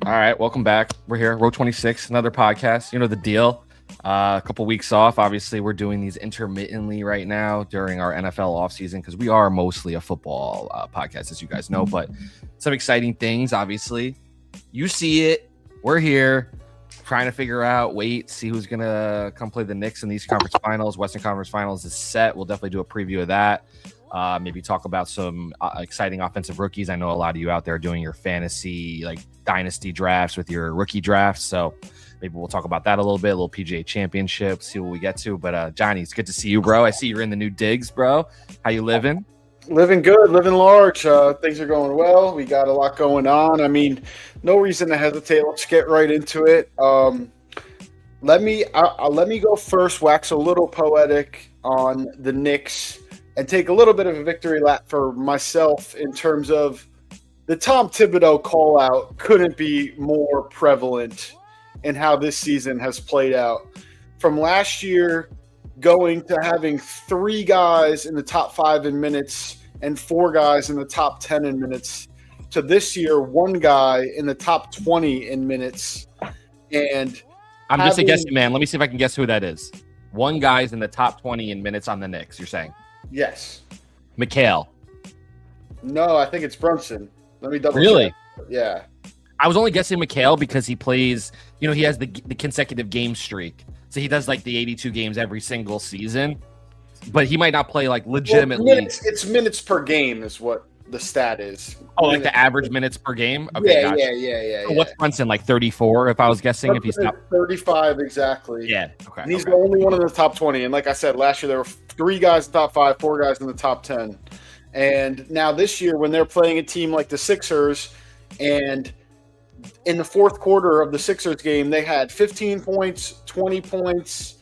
All right, welcome back. We're here, Row 26, another podcast. You know the deal. A couple weeks off. Obviously, we're doing these intermittently right now during our NFL offseason because we are mostly a football podcast, as you guys know. But some exciting things, obviously. You see it. We're here trying to figure out, see who's going to come play the Knicks in these conference finals. Western Conference Finals is set. We'll definitely do a preview of that. Maybe talk about some exciting offensive rookies. I know a lot of you out there are doing your fantasy, like dynasty drafts with your rookie drafts. So maybe we'll talk about that a little bit, a little PGA championship, see what we get to. But Johnny, it's good to see you, bro. I see you're in the new digs, bro. How you living? Living good, living large. Things are going well. We got a lot going on. I mean, no reason to hesitate. Let's get right into it. Let me go first, wax a little poetic on the Knicks, and take a little bit of a victory lap for myself in terms of the Tom Thibodeau call-out couldn't be more prevalent in how this season has played out. From last year going to having 3 guys in the top 5 in minutes and 4 guys in the top 10 in minutes, to this year 1 guy in the top 20 in minutes. And I'm just a guessing man. Let me see if I can guess who that is. 1 guy's in the top 20 in minutes on the Knicks, you're saying? Yes. Mikal. No, I think it's Brunson. Let me double Really? check. Yeah. I was only guessing Mikal because he plays, he has the consecutive game streak. So he does like the 82 games every single season. But he might not play like legitimately. Well, it's minutes per game is what the stat is. Oh, like the average minutes per game? Okay, yeah, gotcha. yeah. So what's Brunson, like 34 if I was guessing? If he's not 35 exactly. Yeah, okay. And he's the only one in the top 20. And like I said, last year there were 3 guys in the top 5, 4 guys in the top 10. And now this year when they're playing a team like the Sixers, and in the fourth quarter of the Sixers game, they had 15 points, 20 points,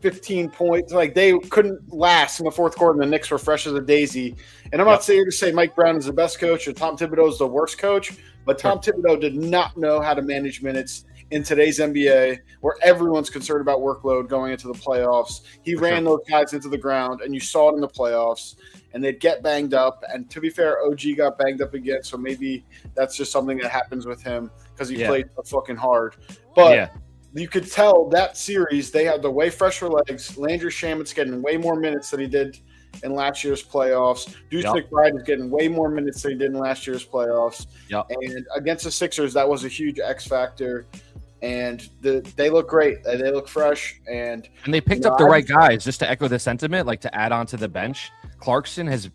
15 points. Like, they couldn't last in the fourth quarter, and the Knicks were fresh as a daisy. And I'm not here to say Mike Brown is the best coach or Tom Thibodeau is the worst coach, but Tom Thibodeau did not know how to manage minutes in today's NBA, where everyone's concerned about workload going into the playoffs. He ran those guys into the ground, and you saw it in the playoffs, and they'd get banged up. And to be fair, OG got banged up again, so maybe that's just something that happens with him because he played so fucking hard. But you could tell that series, they had the way fresher legs. Landry Shamit's getting way more minutes than he did in last year's playoffs. Deuce McBride is getting way more minutes than he did in last year's playoffs. And against the Sixers, that was a huge X factor. And they look great. They look fresh. And they picked up the right guys, just to echo the sentiment, like to add on to the bench. Clarkson has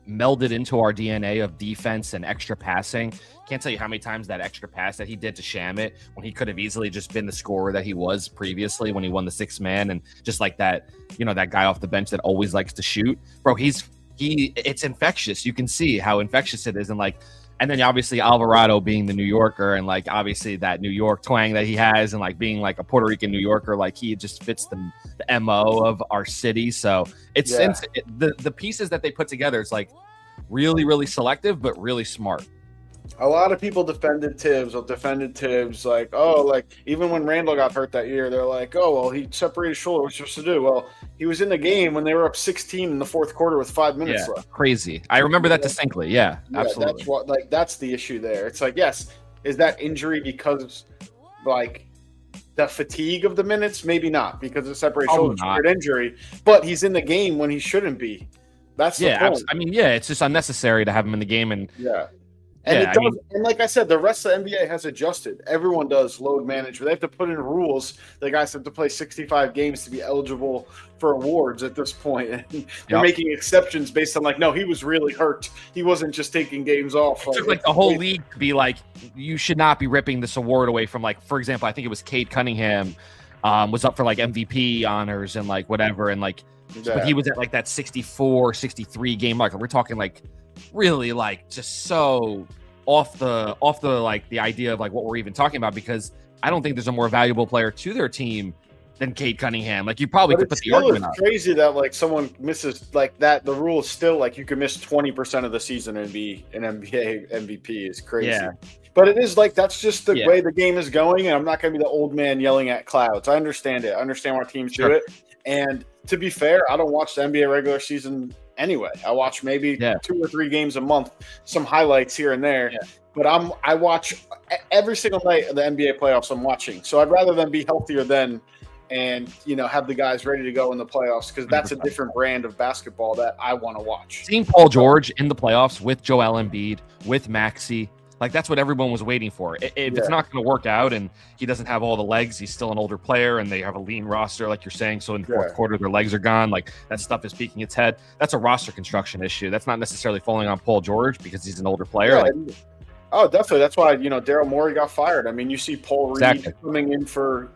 melded into our DNA of defense and extra passing. Can't tell you how many times that extra pass that he did to Shamit when he could have easily just been the scorer that he was previously when he won the 6th man, and just like that, that guy off the bench that always likes to shoot. Bro, it's infectious. You can see how infectious it is. And then obviously Alvarado being the New Yorker, and like obviously that New York twang that he has, and like being like a Puerto Rican New Yorker, like he just fits the MO of our city. So it's the pieces that they put together. It's like really, really selective, but really smart. A lot of people defended Tibbs, like, oh, like even when Randall got hurt that year, they're like, oh, well, he separated his shoulder. What's he supposed to do? Well, he was in the game when they were up 16 in the fourth quarter with 5 minutes left. Crazy. I remember that distinctly. Yeah, absolutely. That's the issue there. It's like, yes, is that injury because like the fatigue of the minutes? Maybe not, because of separated shoulder injury, but he's in the game when he shouldn't be. That's the point. I mean, it's just unnecessary to have him in the game, and and like I said, the rest of the NBA has adjusted. Everyone does load management. They have to put in rules. The guys have to play 65 games to be eligible for awards at this point. And they're making exceptions based on no, he was really hurt. He wasn't just taking games off. It took the whole league to be like, you should not be ripping this award away from, for example, I think it was Cade Cunningham was up for MVP honors and whatever. And but he was at that 64, 63 game mark. We're talking really just so off the the idea of what we're even talking about, because I don't think there's a more valuable player to their team than Cade Cunningham. You probably could put the argument up. It's crazy that someone misses that. The rule is still you can miss 20% of the season and be an NBA MVP is crazy. Yeah. But it is that's just the way the game is going, and I'm not going to be the old man yelling at clouds. I understand it. I understand why teams do it. And to be fair, I don't watch the NBA regular season anyway. I watch maybe 2 or 3 games a month, some highlights here and there. Yeah. But I watch every single night of the NBA playoffs I'm watching. So I'd rather them be healthier then and, have the guys ready to go in the playoffs because that's a different brand of basketball that I want to watch. Seeing Paul George in the playoffs with Joel Embiid, with Maxey, like that's what everyone was waiting for. If it's not going to work out and he doesn't have all the legs, he's still an older player and they have a lean roster, like you're saying. So in the fourth quarter, their legs are gone. Like that stuff is peeking its head. That's a roster construction issue. That's not necessarily falling on Paul George because he's an older player. Oh, definitely. That's why, Daryl Morey got fired. I mean, you see Paul Reed coming in for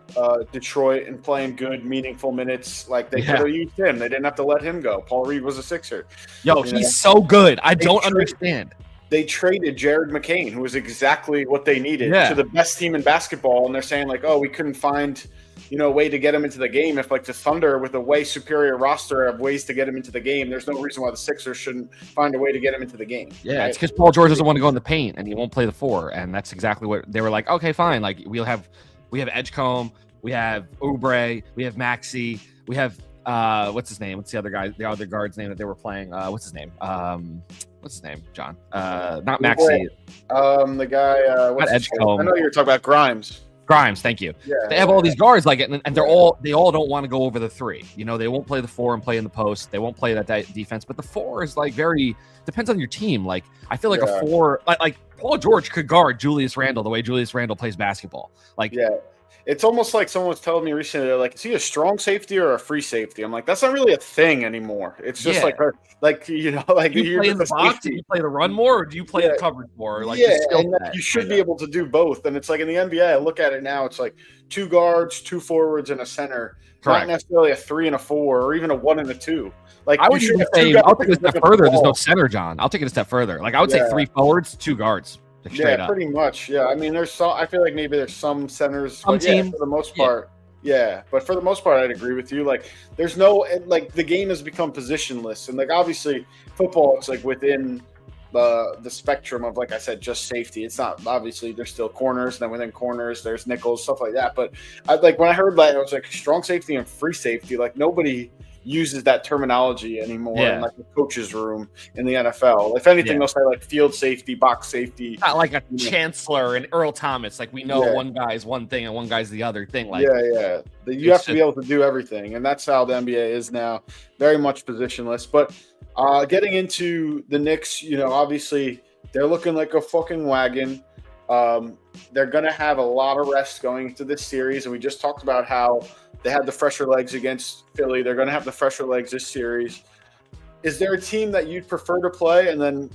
Detroit and playing good, meaningful minutes. Like, they could have used him. They didn't have to let him go. Paul Reed was a Sixer. He's so good. I don't understand. They traded Jared McCain, who was exactly what they needed, to the best team in basketball. And they're saying, like, oh, we couldn't find – a way to get him into the game. If like the Thunder with a way superior roster have ways to get him into the game, there's no reason why the Sixers shouldn't find a way to get him into the game. Yeah, right? It's because Paul George doesn't want to go in the paint and he won't play the 4. And that's exactly what they were like. Okay, fine. Like we have Edgecombe, we have Oubre, we have Maxey, we have what's his name? What's the other guy? The other guard's name that they were playing? What's his name? John? Not Maxey. The guy. Not Edgecombe. I know you're talking about Grimes. Grimes, thank you. Yeah, they have all these guards like it, and they all don't want to go over the 3. They won't play the 4 and play in the post. They won't play that defense. But the 4 is like depends on your team. Like I feel like a 4, like Paul George could guard Julius Randle the way Julius Randle plays basketball. It's almost like someone was telling me recently, like, is he a strong safety or a free safety? I'm like, that's not really a thing anymore. It's just like do you play in the box, do you play the run more, or do you play the coverage more? Like, you should be able to do both. And it's like in the NBA, I look at it now, it's like 2 guards, 2 forwards, and a center. Correct. Not necessarily a 3 and a 4, or even a 1 and a 2. Like I would even say, I'll take it a step further. There's no center, John. I'll take it a step further. Like I would say 3 forwards, 2 guards. Pretty much. Yeah, I mean, I feel like maybe there's some centers, for the most part. Yeah, but for the most part, I'd agree with you. Like, there's no the game has become positionless, and like obviously football, it's like within the spectrum of, like I said, just safety. It's not, obviously there's still corners, and then within corners there's nickels, stuff like that. But when I heard that, it was like strong safety and free safety. Like nobody uses that terminology anymore in like the coach's room in the NFL. If anything, they'll say like field safety, box safety. Not like a Chancellor and Earl Thomas. Like we know one guy's one thing and one guy's the other thing. Like you have to be able to do everything, and that's how the NBA is now. Very much positionless. But getting into the Knicks, obviously they're looking like a fucking wagon. They're gonna have a lot of rest going into this series, and we just talked about how they had the fresher legs against Philly. They're going to have the fresher legs this series. Is there a team that you'd prefer to play? And then,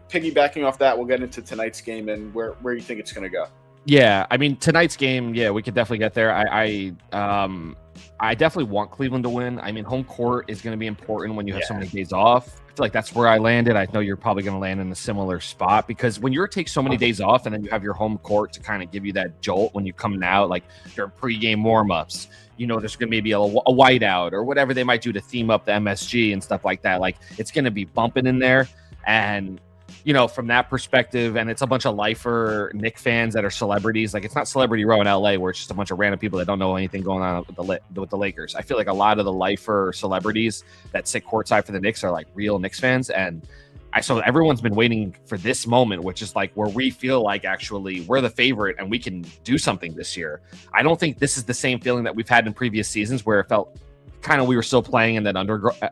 piggybacking off that, we'll get into tonight's game and where you think it's going to go. Yeah, I mean, tonight's game, we could definitely get there. I definitely want Cleveland to win. I mean, home court is going to be important when you have so many days off. I feel like that's where I landed. I know you're probably going to land in a similar spot because when you take so many days off and then you have your home court to kind of give you that jolt when you come out, like your pregame warmups, there's going to maybe a whiteout or whatever they might do to theme up the MSG and stuff like that. Like it's going to be bumping in there. And, from that perspective, and it's a bunch of lifer Knick fans that are celebrities. Like it's not Celebrity Row in LA where it's just a bunch of random people that don't know anything going on with the Lakers. I feel like a lot of the lifer celebrities that sit courtside for the Knicks are like real Knicks fans. And so everyone's been waiting for this moment, which is like where we feel like actually we're the favorite and we can do something this year. I don't think this is the same feeling that we've had in previous seasons where it felt kind of we were still playing in that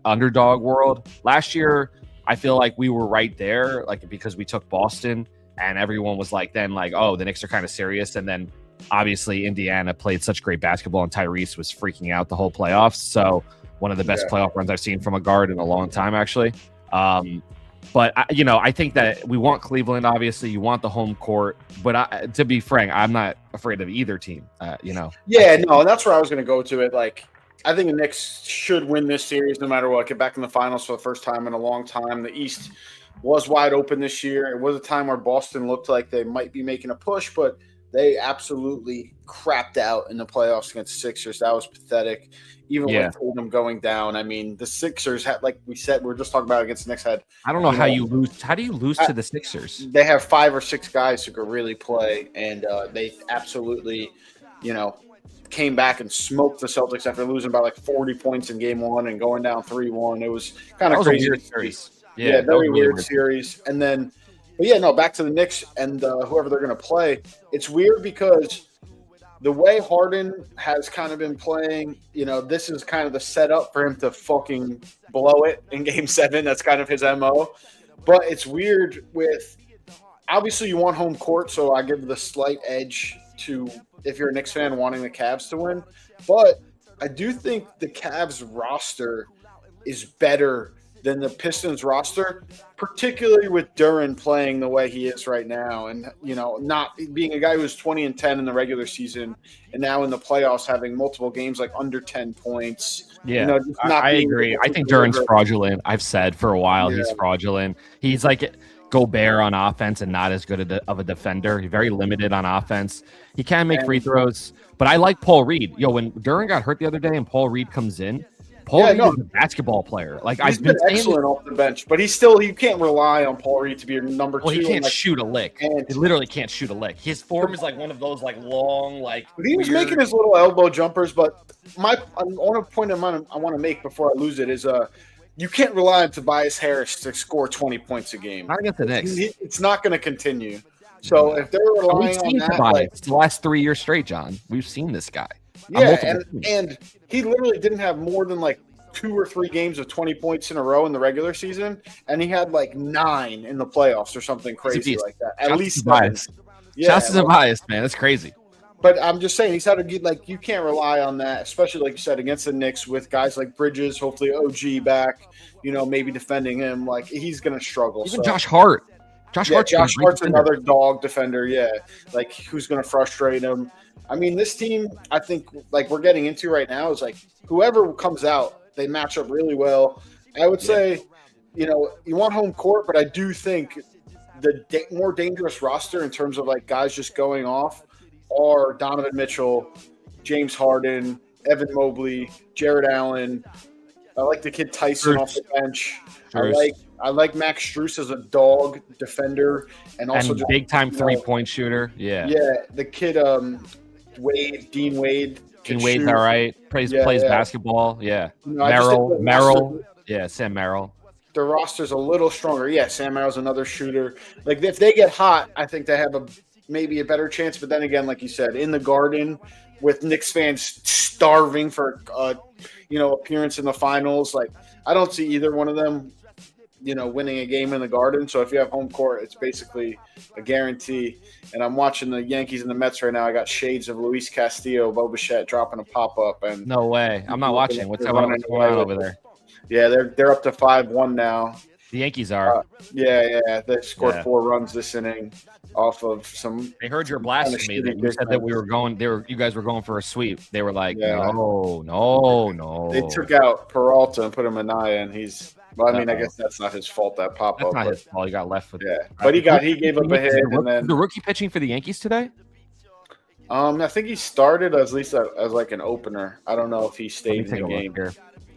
underdog world. Last year, I feel like we were right there, like because we took Boston and everyone was like, then like, oh, the Knicks are kind of serious. And then obviously Indiana played such great basketball and Tyrese was freaking out the whole playoffs. So one of the best playoff runs I've seen from a guard in a long time, actually. But, I think that we want Cleveland, obviously. You want the home court. But to be frank, I'm not afraid of either team, Yeah, no, that's where I was going to go to it. Like, I think the Knicks should win this series no matter what. Get back in the finals for the first time in a long time. The East was wide open this year. It was a time where Boston looked like they might be making a push, but they absolutely crapped out in the playoffs against the Sixers. That was pathetic. Even with Tatum going down, I mean, the Sixers had, like we said, we were just talking about against the Knicks. I don't know how you lose. How do you lose to the Sixers? They have 5 or 6 guys who could really play, and they absolutely, came back and smoked the Celtics after losing by like 40 points in game 1 and going down 3-1. It was kind of crazy. A weird series. Yeah, very weird series. And then But yeah, no, back to the Knicks and whoever they're going to play. It's weird because the way Harden has kind of been playing, this is kind of the setup for him to fucking blow it in Game 7. That's kind of his MO. But it's weird with obviously you want home court, so I give the slight edge to if you're a Knicks fan wanting the Cavs to win. But I do think the Cavs roster is better than the Pistons roster, particularly with Duran playing the way he is right now, and not being a guy who was 20-10 in the regular season, and now in the playoffs having multiple games like under 10 points. Yeah, I agree. I think Duran's fraudulent. I've said for a while he's fraudulent. He's like Gobert on offense and not as good of a defender. He's very limited on offense. He can make free throws, but I like Paul Reed. When Duran got hurt the other day and Paul Reed comes in, Paul Reed is a basketball player. Like he's been excellent off the bench, but you can't rely on Paul Reed to be your number two. Well, he can't shoot a lick. He literally can't shoot a lick. His form is like one of those like long, like. But he was making his little elbow jumpers. But one point I want to make before I lose it is you can't rely on Tobias Harris to score 20 points a game. Not against the Knicks. It's not going to continue. So if they're relying on that, it's the last 3 years straight, John. We've seen this guy. Yeah, and he literally didn't have more than like 2 or 3 games of 20 points in a row in the regular season, and he had like 9 in the playoffs or something crazy like that. At least bias. Shouts to bias, man. That's crazy. But I'm just saying, he's had to get you can't rely on that, especially like you said against the Knicks with guys like Bridges, hopefully OG back, maybe defending him. Like he's gonna struggle. Even Josh Hart. Josh Hart's another dog defender. Yeah, like who's gonna frustrate him? I mean, this team, I think, like we're getting into right now, is like whoever comes out, they match up really well. I would say, you want home court, but I do think the more dangerous roster in terms of like guys just going off are Donovan Mitchell, James Harden, Evan Mobley, Jared Allen. I like the kid Tyson off the bench. I like Max Strus as a dog defender and also just big time 3-point shooter. Yeah. Yeah, the kid Dean Wade. Dean Wade's all right. Plays basketball. Yeah. Merrill. Yeah, Sam Merrill. The roster's a little stronger. Yeah, Sam Merrill's another shooter. Like if they get hot, I think they have maybe a better chance. But then again, like you said, in the Garden with Knicks fans starving for appearance in the finals, like I don't see either one of them winning a game in the Garden. So if you have home court, it's basically a guarantee. And I'm watching the Yankees and the Mets right now. I got shades of Luis Castillo, Bo Bichette dropping a pop-up. And no way. I'm not watching. What's going on over there? Yeah, they're up to 5-1 now. The Yankees are. They scored 4 runs this inning off of some. They heard your blasphemy that you said that we were going. You guys were going for a sweep. They were like, no. They took out Peralta and put him in Naya, and he's. Well, I mean, I guess that's not his fault. That pop up. That's not his fault. He got left with. Yeah, but he gave up a hit, and then the rookie pitching for the Yankees today. I think he started at least as like an opener. I don't know if he stayed in the game. Here.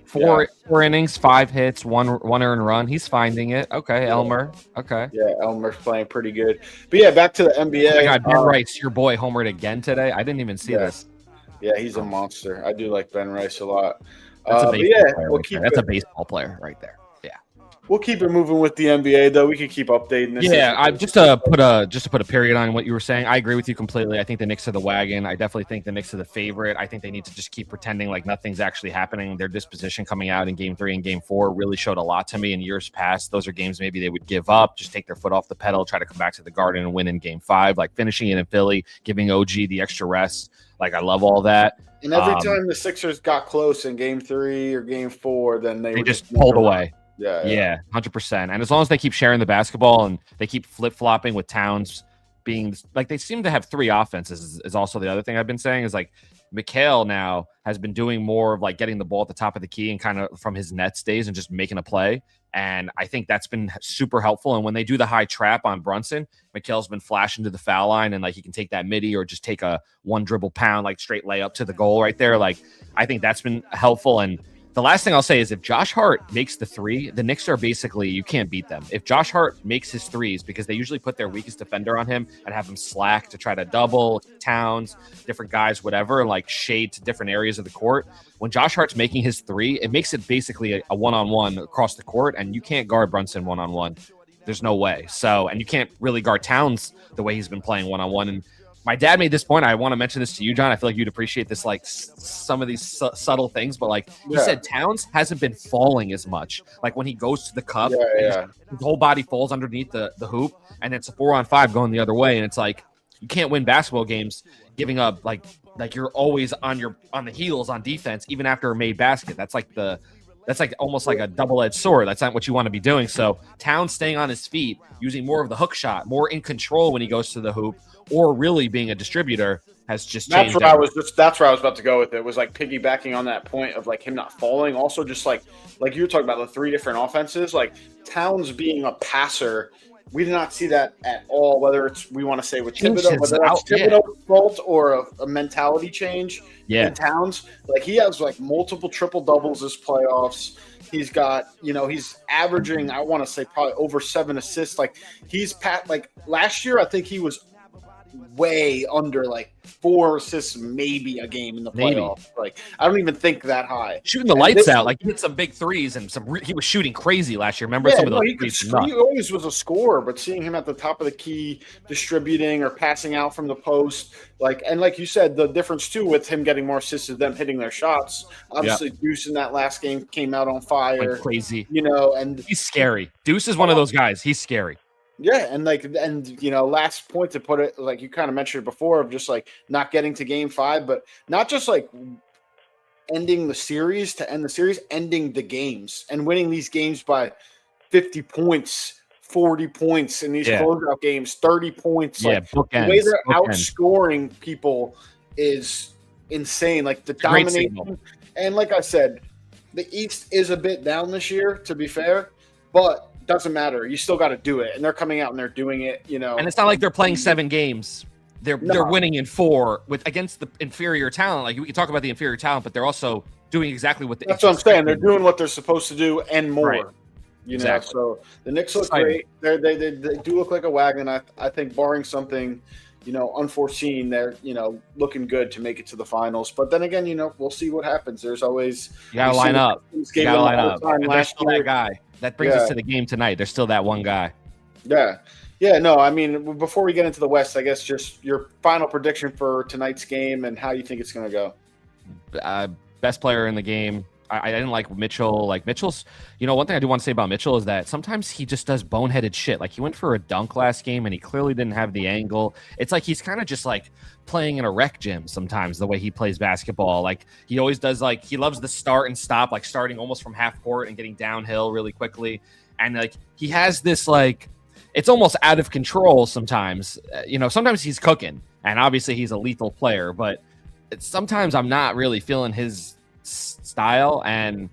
4 innings, 5 hits, one earned run. He's finding it. Okay, Elmer. Okay. Yeah, Elmer's playing pretty good. But yeah, back to the NBA. Oh my God, Ben Rice, your boy, homered again today. I didn't even see this. Yeah, he's a monster. I do like Ben Rice a lot. That's a baseball player. That's a baseball player right there. We'll keep it moving with the NBA, though. We can keep updating this. Yeah, just to put a period on what you were saying. I agree with you completely. I think the Knicks are the wagon. I definitely think the Knicks are the favorite. I think they need to just keep pretending like nothing's actually happening. Their disposition coming out in Game 3 and Game 4 really showed a lot to me in years past. Those are games maybe they would give up, just take their foot off the pedal, try to come back to the Garden and win in Game 5, like finishing it in Philly, giving OG the extra rest. Like I love all that. And every time the Sixers got close in Game 3 or Game 4, then they just pulled away. Yeah, 100%. And as long as they keep sharing the basketball and they keep flip-flopping with Towns being like they seem to have 3 offenses is also the other thing I've been saying is like Mikal now has been doing more of like getting the ball at the top of the key and kind of from his Nets days and just making a play. And I think that's been super helpful. And when they do the high trap on Brunson, Mikal's been flashing to the foul line and like he can take that midi or just take a 1 dribble pound, like straight layup to the goal right there. Like I think that's been helpful. And the last thing I'll say is if Josh Hart makes the 3, the Knicks are basically, you can't beat them. If Josh Hart makes his 3s, because they usually put their weakest defender on him and have him slack to try to double Towns, different guys, whatever, and like shade to different areas of the court. When Josh Hart's making his 3, it makes it basically a one-on-one across the court, and you can't guard Brunson one-on-one. There's no way. So, and you can't really guard Towns the way he's been playing one-on-one. And my dad made this point. I want to mention this to you, John. I feel like you'd appreciate this, like some of these subtle things. But like he said, Towns hasn't been falling as much. Like when he goes to the cup, his whole body falls underneath the hoop, and it's a 4-on-5 going the other way. And it's like you can't win basketball games giving up like you're always on the heels on defense, even after a made basket. That's like almost like a double-edged sword. That's not what you want to be doing. So Towns staying on his feet, using more of the hook shot, more in control when he goes to the hoop, or really being a distributor has just changed. That's where I was about to go with it. Was like piggybacking on that point of like him not falling. Also, just like you were talking about the 3 different offenses, like Towns being a passer. We did not see that at all, whether it's we want to say with Thibodeau, whether that's Thibodeau's fault or a mentality change in Towns. Like he has like multiple triple doubles this playoffs. He's got, he's averaging, I want to say probably over 7 assists. Like like last year, I think he was way under like 4 assists maybe a game in the playoffs. Like I don't even think that high. Shooting the lights out, like he hit some big threes and he was shooting crazy last year. Remember some of those? He always was a scorer, but seeing him at the top of the key, distributing or passing out from the post, like you said, the difference too with him getting more assists is them hitting their shots. Obviously, Deuce in that last game came out on fire, like crazy. And he's scary. Deuce is one of those guys. He's scary. Yeah, and last point to put it, like you kind of mentioned before, of just like not getting to game 5, but not just like ending the series to end the series, ending the games and winning these games by 50 points, 40 points in these closeout games, 30 points. Yeah, like, the way they're outscoring people is insane. Like the domination. And like I said, the East is a bit down this year, to be fair, but doesn't matter. You still got to do it, and they're coming out and they're doing it. And it's not like they're playing 7 games. They're winning in 4 against the inferior talent. Like we can talk about the inferior talent, but they're also doing exactly what that's what I'm saying. They're doing what they're supposed to do and more. Right. Exactly. So the Knicks look great. They do look like a wagon. I think barring something, unforeseen, they're looking good to make it to the finals. But then again, we'll see what happens. There's always you gotta line up. And there's still that guy. That brings us to the game tonight. There's still that one guy. Yeah. Yeah, no, I mean, before we get into the West, I guess just your final prediction for tonight's game and how you think it's going to go. Best player in the game. I didn't like Mitchell. Like Mitchell's, one thing I do want to say about Mitchell is that sometimes he just does boneheaded shit. Like he went for a dunk last game and he clearly didn't have the angle. It's like he's kind of just like playing in a rec gym sometimes, the way he plays basketball. Like he always does, like he loves the start and stop, like starting almost from half court and getting downhill really quickly. And like he has this, like, it's almost out of control sometimes. Sometimes he's cooking, and obviously he's a lethal player, but sometimes I'm not really feeling his style, and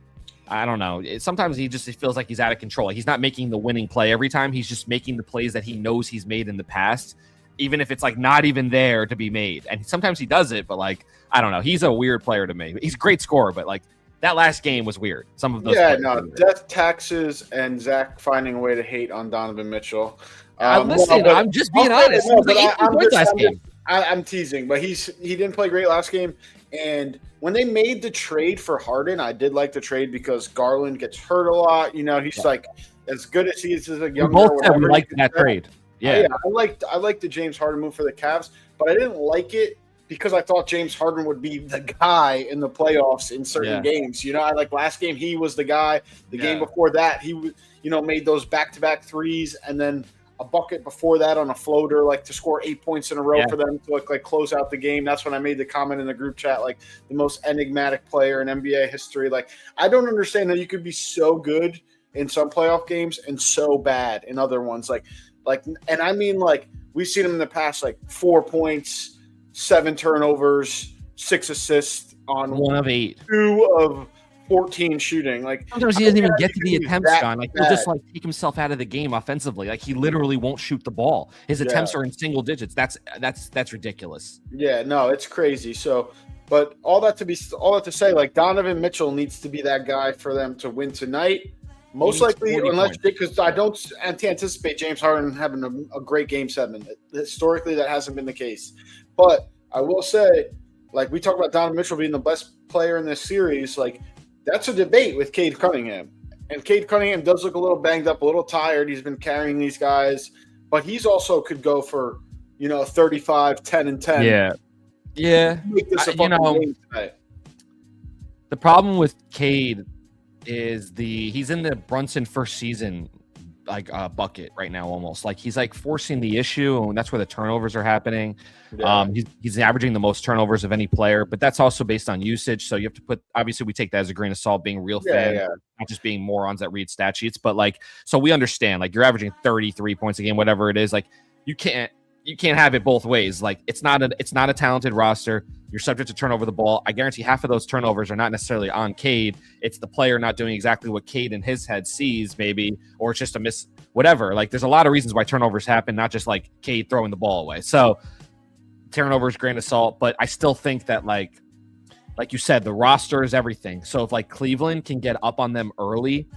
I don't know. Sometimes he feels like he's out of control. Like he's not making the winning play every time. He's just making the plays that he knows he's made in the past, even if it's like not even there to be made. And sometimes he does it, but like, I don't know. He's a weird player to me. He's a great scorer, but like that last game was weird. Some of those. Yeah, no, death, taxes, and Zach finding a way to hate on Donovan Mitchell. Listen, I'm just being honest. I'm teasing, but he didn't play great last game. And when they made the trade for Harden, I did like the trade because Garland gets hurt a lot. He's like as good as he is as a young. We both said we liked that trade. Yeah, I liked the James Harden move for the Cavs, but I didn't like it because I thought James Harden would be the guy in the playoffs in certain games. I like last game he was the guy. The game before that he made those back-to-back threes, and then a bucket before that on a floater, like to score 8 points in a row for them to like close out the game. That's when I made the comment in the group chat, like the most enigmatic player in NBA history. Like I don't understand that you could be so good in some playoff games and so bad in other ones. Like, and I mean, like we've seen him in the past, like 4 points, 7 turnovers, 6 assists on 1 of 8, 2 of 14 shooting. Like sometimes he doesn't even get to the attempts, John. Like he'll just like take himself out of the game offensively. Like he literally won't shoot the ball. His attempts are in single digits. That's ridiculous. Yeah, no, it's crazy. So, but all that to say, like Donovan Mitchell needs to be that guy for them to win tonight. Most likely, unless because I don't anticipate James Harden having a great game 7. Historically, that hasn't been the case. But I will say, like we talk about Donovan Mitchell being the best player in this series, like. That's a debate with Cade Cunningham. And Cade Cunningham does look a little banged up, a little tired. He's been carrying these guys, but he's also could go for 35, 10, and 10. Yeah. Make this a fucking game tonight. The problem with Cade is he's in the Brunson first season bucket right now, almost like he's like forcing the issue, and that's where the turnovers are happening. Yeah. He's averaging the most turnovers of any player, but that's also based on usage. So you have to obviously we take that as a grain of salt, being real fans, not just being morons that read stat sheets. But so we understand, you're averaging 33 points a game, whatever it is. You can't have it both ways. It's not a talented roster. You're subject to turn over the ball. I guarantee half of those turnovers are not necessarily on Cade. It's the player not doing exactly what Cade in his head sees, maybe, or it's just a miss, whatever. There's a lot of reasons why turnovers happen, not just Cade throwing the ball away. So turnovers, grain of salt, but I still think that like you said, the roster is everything. So if Cleveland can get up on them early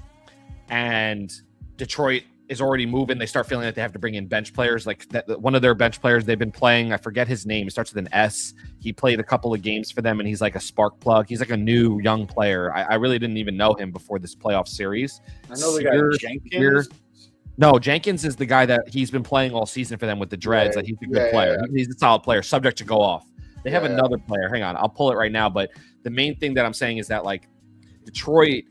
and Detroit is already moving, they start feeling like they have to bring in bench players. One of their bench players they've been playing, I forget his name, it starts with an S. He played a couple of games for them, and he's like a spark plug. He's like a new young player. I really didn't even know him before this playoff series. I know the guy Jenkins. No, Jenkins is the guy that he's been playing all season for them with the Dreads. He's a good player. Yeah. He's a solid player, subject to go off. They have another player. Hang on, I'll pull it right now. But the main thing that I'm saying is that Detroit,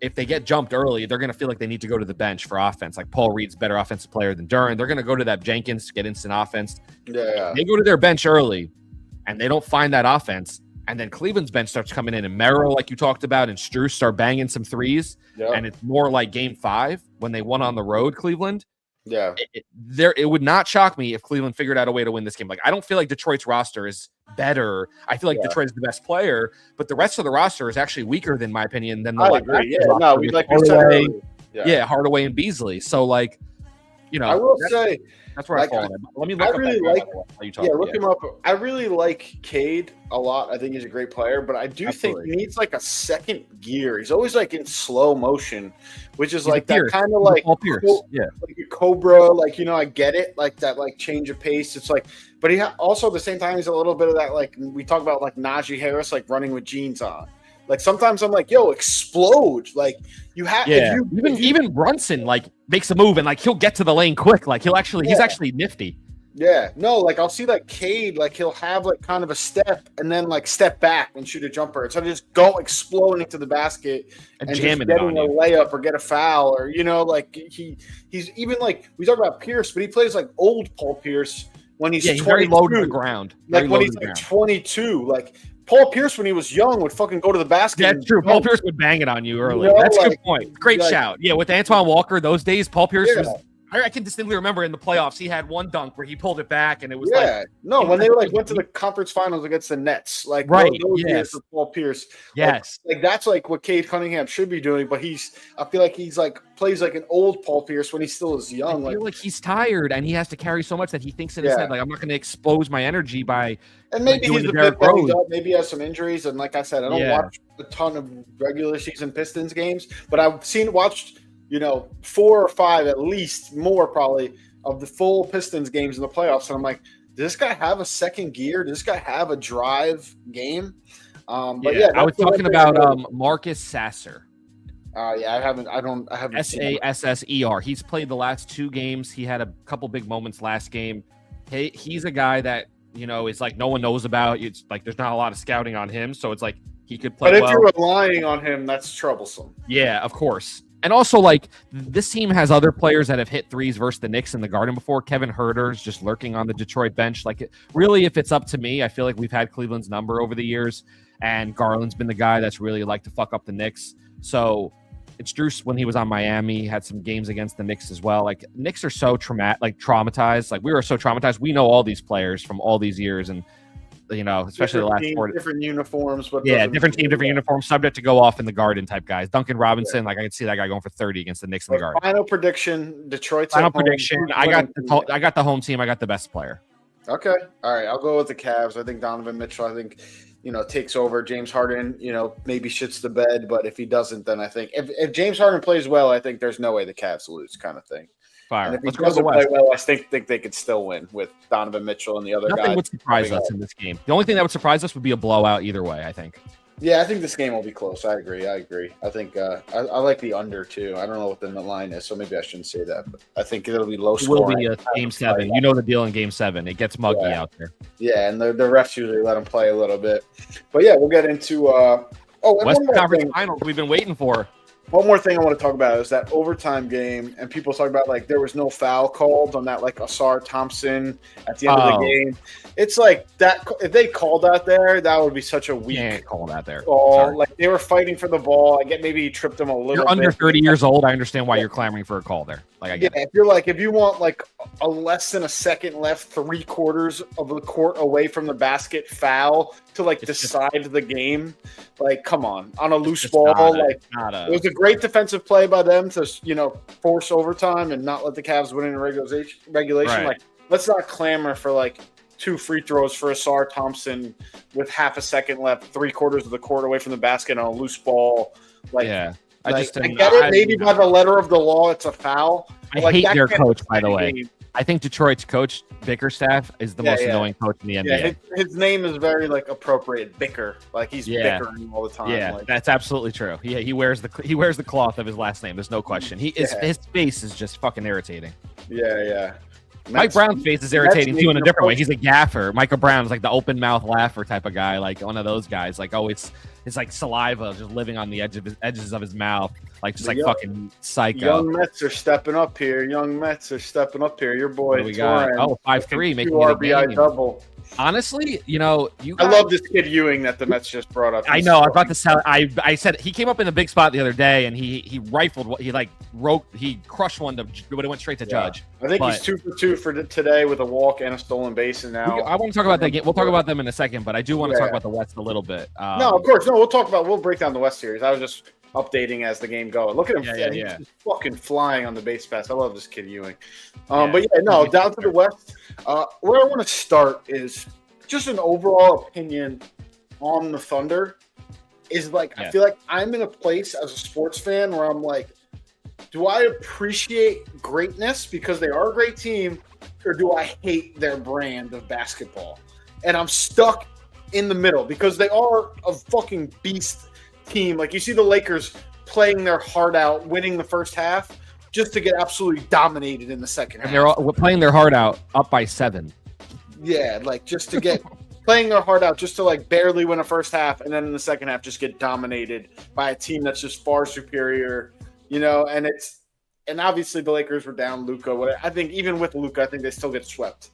if they get jumped early, they're going to feel like they need to go to the bench for offense. Paul Reed's a better offensive player than Duran. They're going to go to that Jenkins to get instant offense. Yeah. They go to their bench early, and they don't find that offense. And then Cleveland's bench starts coming in, and Merrill, like you talked about, and Strus start banging some threes. Yep. And it's more like Game 5 when they won on the road, Cleveland. Yeah. It would not shock me if Cleveland figured out a way to win this game. I don't feel like Detroit's roster is better. I feel like Detroit is the best player, but the rest of the roster is actually weaker, in my opinion, than the agree. Hardaway and Beasley. So I will say that's where I fall in. Let me look up look him up. I really like Cade a lot. I think he's a great player, but I do think he needs a second gear. He's always in slow motion, which is that kind of Paul Pierce. Like a Cobra. I get it, that change of pace. It's but he also at the same time he's a little bit of that we talk about Najee Harris running with jeans on. Sometimes I'm yo, explode. You have even Brunson makes a move and he'll get to the lane quick. He's actually nifty. Yeah. No, I'll see Cade, he'll have kind of a step and then step back and shoot a jumper. Instead of just go exploding into the basket and jamming just getting a layup or get a foul or he's even we talk about Pierce, but he plays old Paul Pierce when he's very low to the ground. When he's 22. Paul Pierce, when he was young, would fucking go to the basket. That's true. Paul Pierce would bang it on you early. That's a good point. Great shout. Yeah, with Antoine Walker, those days, Paul Pierce was. I can distinctly remember in the playoffs, he had one dunk where he pulled it back, and it was when they went to the conference finals against the Nets, those years for Paul Pierce. Yes, that's what Cade Cunningham should be doing, but I feel like he's plays like an old Paul Pierce when he still is young. I feel like he's tired and he has to carry so much that he thinks in his head, I'm not going to expose my energy by. And maybe he's a bit banged up. Maybe he has some injuries, and like I said, I don't watch a ton of regular season Pistons games, but I've watched. 4 or 5 at least, more probably, of the full Pistons games in the playoffs. And I'm does this guy have a second gear? Does this guy have a drive game? I was talking about Marcus Sasser. I haven't Sasser. He's played the last 2 games. He had a couple big moments last game. He's a guy that, is no one knows about. It's there's not a lot of scouting on him. So it's he could play But if you're relying on him, that's troublesome. Yeah, of course. And also, this team has other players that have hit threes versus the Knicks in the Garden before. Kevin Herter's just lurking on the Detroit bench. Really, if it's up to me, I feel like we've had Cleveland's number over the years, and Garland's been the guy that's really to fuck up the Knicks. So it's Strus when he was on Miami, had some games against the Knicks as well. Knicks are so traumatized. We were so traumatized. We know all these players from all these years, and especially the last 4 different uniforms, but different uniforms, subject to go off in the Garden type guys. Duncan Robinson, I can see that guy going for 30 against the Knicks in the Garden. Final prediction: Detroit's final prediction. I got the home team. I got the best player. Okay, all right. I'll go with the Cavs. I think Donovan Mitchell. I think takes over. James Harden, maybe shits the bed, but if he doesn't, then I think if James Harden plays well, I think there's no way the Cavs lose, kind of thing. Fire. And if he doesn't play well, I think they could still win with Donovan Mitchell and the other guys. Nothing would surprise us in this game. The only thing that would surprise us would be a blowout either way, I think. Yeah, I think this game will be close. I agree. I think I like the under too. I don't know what the line is, so maybe I shouldn't say that. But I think it'll be low It will scoring. be a game 7. You know the deal in game 7. It gets muggy out there. Yeah, and the refs usually let them play a little bit. But yeah, we'll get into and Western Conference Finals we've been waiting for. One more thing I want to talk about is that overtime game, and people talk about like there was no foul called on that like Asar Thompson at the end of the game. It's like that if they called that there, that would be such a weak call that there. Like they were fighting for the ball. I get maybe he tripped them a little. You're under 30 years old. I understand why you're clamoring for a call there. Like I get it. If you want like a less than a second left, 3/4 of the court away from the basket foul to like decide the game, like come on a loose ball. It was a great defensive play by them to force overtime and not let the Cavs win in regulation. Right. Like let's not clamor for like 2 free throws for Asar Thompson with half a second left, 3/4 of the court away from the basket on a loose ball. Like, yeah, I get it. Maybe by the letter of the law, it's a foul. I hate their coach, by the way. I think Detroit's coach, Bickerstaff, is the most annoying coach in the NBA. Yeah, his name is very like appropriate, Bicker. Like he's bickering all the time. Yeah, that's absolutely true. He wears the cloth of his last name. There's no question. His face is just fucking irritating. Yeah. Mike Brown's face is irritating too in a different way. He's a gaffer. Michael Brown's like the open mouth laugher type of guy, like one of those guys. Like it's like saliva just living on the edges of his mouth, like just fucking psycho. Young Mets are stepping up here. Your boy. We got 5-3 making it a RBI double. Honestly, I love this kid Ewing that the Mets just brought up. I know. I was about to sell. I said he came up in a big spot the other day, and he rifled. He crushed one, but it went straight to Judge. I think he's 2 for 2 for today with a walk and a stolen base. And now I want to talk about that game. We'll talk about them in a second, but I do want to talk about the West a little bit. No, of course, no. We'll break down the West series. I was just updating as the game goes. Look at him, he's fucking flying on the base pass. I love this kid Ewing. Down to the West. Where I want to start is just an overall opinion on the Thunder. I feel like I'm in a place as a sports fan where I'm like, do I appreciate greatness because they are a great team, or do I hate their brand of basketball? And I'm stuck in the middle because they are a fucking beast team. Like you see the Lakers playing their heart out, winning the first half, just to get absolutely dominated in the second half. And they're playing their heart out, up by 7. Yeah, like just to get playing their heart out, just to like barely win a first half, and then in the second half just get dominated by a team that's just far superior. And obviously the Lakers were down Luka. I think even with Luka, I think they still get swept.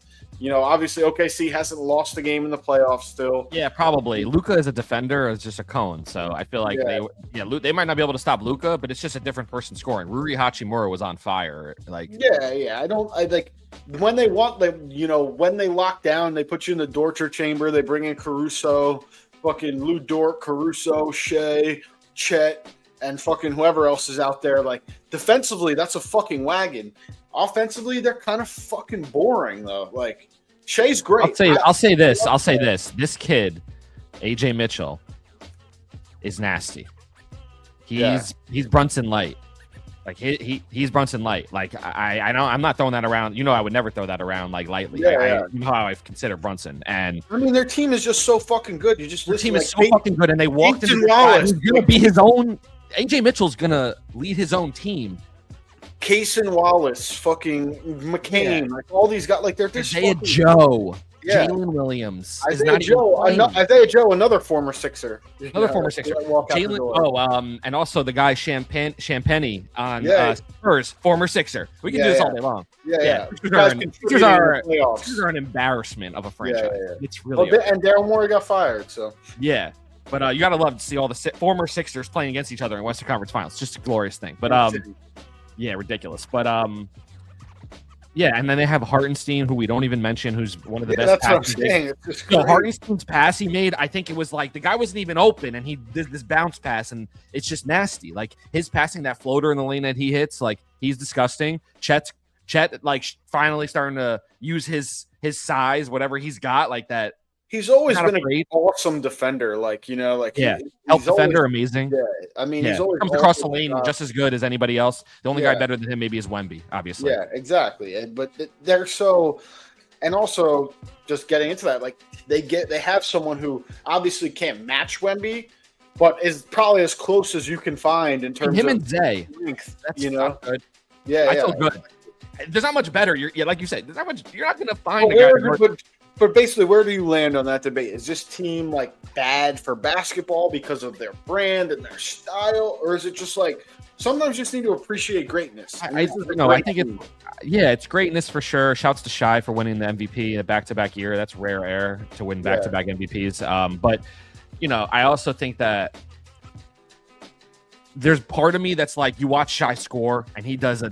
Obviously OKC hasn't lost a game in the playoffs still. Yeah, probably. Luka is a defender, is just a cone. So I feel like they might not be able to stop Luka, but it's just a different person scoring. Rui Hachimura was on fire. I like when they when they lock down, they put you in the torture chamber. They bring in Caruso, fucking Lou Dort, Caruso, Shea, Chet, and fucking whoever else is out there. Like defensively, that's a fucking wagon. Offensively, they're kind of fucking boring though. Like Shea's great. I'll say this. This kid, AJ Mitchell, is nasty. He's Brunson light. Like he's Brunson light. Like I know I'm not throwing that around. I would never throw that around like lightly. You know how I consider Brunson. And I mean their team is just so fucking good. Their team is so fucking good, and they walked into the guy who's gonna be his own. AJ Mitchell's gonna lead his own team. Kaysen Wallace, fucking McCain, like all these guys, like they're just Isaiah Joe, Jalen Williams, Isaiah Joe, another former Sixer, Jalen. And also the guy Champagny on Spurs, former Sixer. We can do this all day long. Sixers are an embarrassment of a franchise. It's really and Daryl Morey got fired, so But you gotta love to see all the former Sixers playing against each other in Western Conference Finals. Just a glorious thing. But yeah, ridiculous. But and then they have Hartenstein, who we don't even mention, who's one of the best. That's what I'm saying. Hartenstein's pass he made, I think it was like the guy wasn't even open, and he did this bounce pass, and it's just nasty. Like his passing that floater in the lane that he hits, like he's disgusting. Chet, like finally starting to use his size, whatever he's got, like that. He's always been an awesome defender, help defender, amazing. Yeah, I mean, he's always comes across the lane just as good as anybody else. The only guy better than him maybe is Wemby, obviously. Yeah, exactly. But they're so, and also just getting into that, like they have someone who obviously can't match Wemby, but is probably as close as you can find in terms him of and Zay. length. That's You know, good. yeah, I yeah. feel good. There's not much better. Like you said, there's not much. You're not going to find But a guy. but basically, where do you land on that debate? Is this team like bad for basketball because of their brand and their style, or is it just like sometimes you just need to appreciate greatness? I think it's greatness for sure. Shouts to Shy for winning the MVP in a back-to-back year. That's rare air to win back-to-back MVPs. But I also think that there's part of me that's like, you watch Shy score and he does a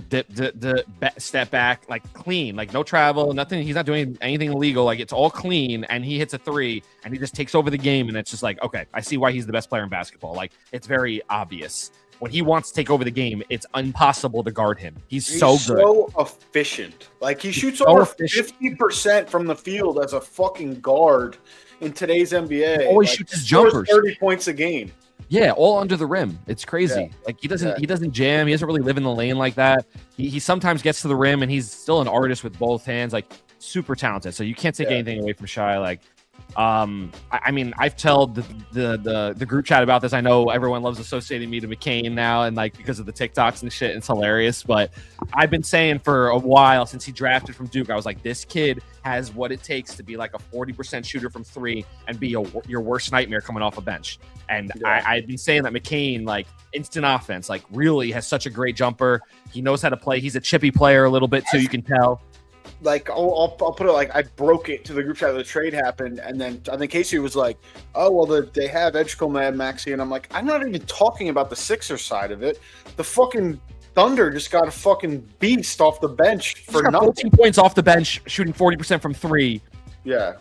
step back, like clean, like no travel, nothing. He's not doing anything illegal. Like it's all clean, and he hits a 3 and he just takes over the game. And it's just like, okay, I see why he's the best player in basketball. Like it's very obvious. When he wants to take over the game, it's impossible to guard him. He's so good. So efficient. Like he shoots over 50% from the field as a fucking guard in today's NBA. Always shoots his jumpers. 30 points a game. Yeah, all under the rim. It's crazy. Yeah. Like he doesn't jam. He doesn't really live in the lane like that. He sometimes gets to the rim, and he's still an artist with both hands. Like super talented. So you can't take anything away from Shy. Like, I mean, I've told the group chat about this. I know everyone loves associating me to McCain now, and like because of the TikToks and shit, it's hilarious. But I've been saying for a while since he drafted from Duke, I was like, this kid has what it takes to be like a 40% shooter from 3 and be your worst nightmare coming off a bench. And I've been saying that McCain, like instant offense, like really has such a great jumper. He knows how to play. He's a chippy player a little bit too. You can tell. Like I'll put it like I broke it to the group chat. The trade happened, and then I think Casey was like, "Oh well, they have Edgecombe, Mad Maxey," and I'm like, I'm not even talking about the Sixers side of it. The fucking Thunder just got a fucking beast off the bench for nothing. 14 points off the bench, shooting 40% from 3. Yeah.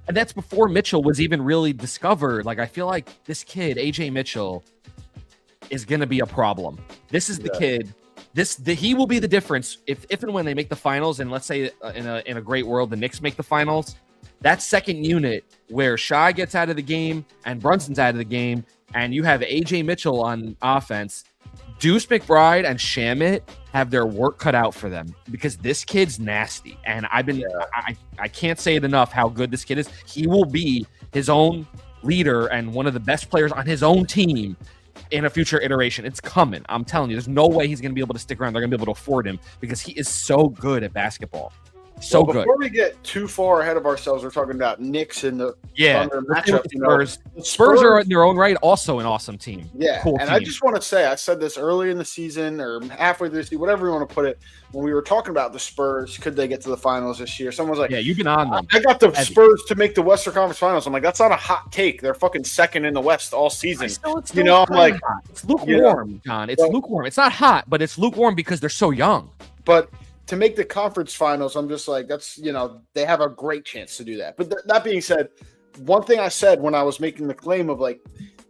And that's before Mitchell was even really discovered. Like, I feel like this kid, AJ Mitchell, is going to be a problem. This is the kid. He will be the difference if and when they make the finals. And let's say in a great world, the Knicks make the finals. That second unit where Shy gets out of the game and Brunson's out of the game, and you have AJ Mitchell on offense, Deuce McBride and Shamit have their work cut out for them because this kid's nasty. And I can't say it enough how good this kid is. He will be his own leader and one of the best players on his own team in a future iteration. It's coming. I'm telling you, there's no way he's going to be able to stick around. They're going to be able to afford him because he is so good at basketball. So good. Before we get too far ahead of ourselves, we're talking about Knicks and the Thunder matchup. Spurs are in their own right also an awesome team. Yeah, cool and team. I just want to say, I said this early in the season or halfway through the season, whatever you want to put it, when we were talking about the Spurs, could they get to the finals this year? Someone was like, yeah, you've been on them. I got the Spurs to make the Western Conference Finals. I'm like, that's not a hot take. They're fucking second in the West all season. It's I'm like, it's lukewarm, John. It's lukewarm. It's not hot, but it's lukewarm because they're so young. But to make the conference finals, I'm just like, that's, they have a great chance to do that. But that being said, one thing I said when I was making the claim of like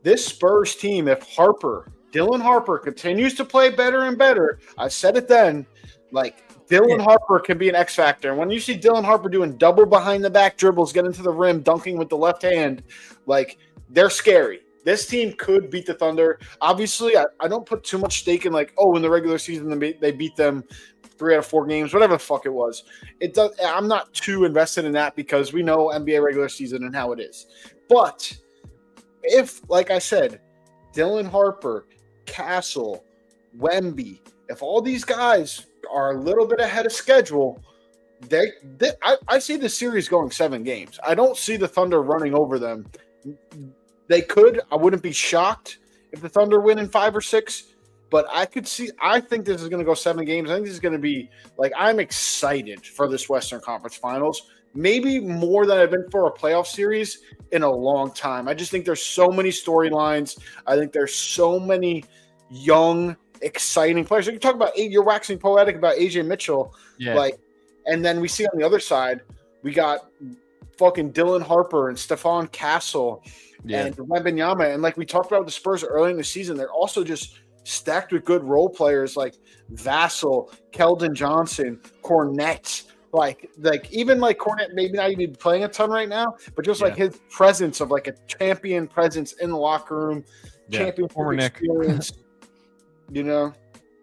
this Spurs team, if Dylan Harper continues to play better and better, I said it then, like Dylan Harper can be an X factor. And when you see Dylan Harper doing double behind the back dribbles, getting to the rim, dunking with the left hand, like they're scary. This team could beat the Thunder. Obviously, I don't put too much stake in like, in the regular season they beat them 3 out of 4 games, whatever the fuck it was. I'm not too invested in that because we know NBA regular season and how it is. But if, like I said, Dylan Harper, Castle, Wemby, if all these guys are a little bit ahead of schedule, I see the series going 7 games. I don't see the Thunder running over them. They could. I wouldn't be shocked if the Thunder win in 5 or 6. But I think this is going to go 7 games. I think this is going to be like, I'm excited for this Western Conference Finals, maybe more than I've been for a playoff series in a long time. I just think there's so many storylines. I think there's so many young, exciting players. You talk about, you're waxing poetic about AJ Mitchell. Yeah. And then we see on the other side, we got fucking Dylan Harper and Stephon Castle and Wembanyama. And like we talked about with the Spurs early in the season, they're also just stacked with good role players like Vassell, Keldon Johnson, Cornette. Like even like Cornette, maybe not even playing a ton right now, but just like his presence of like a champion presence in the locker room, champion former experience.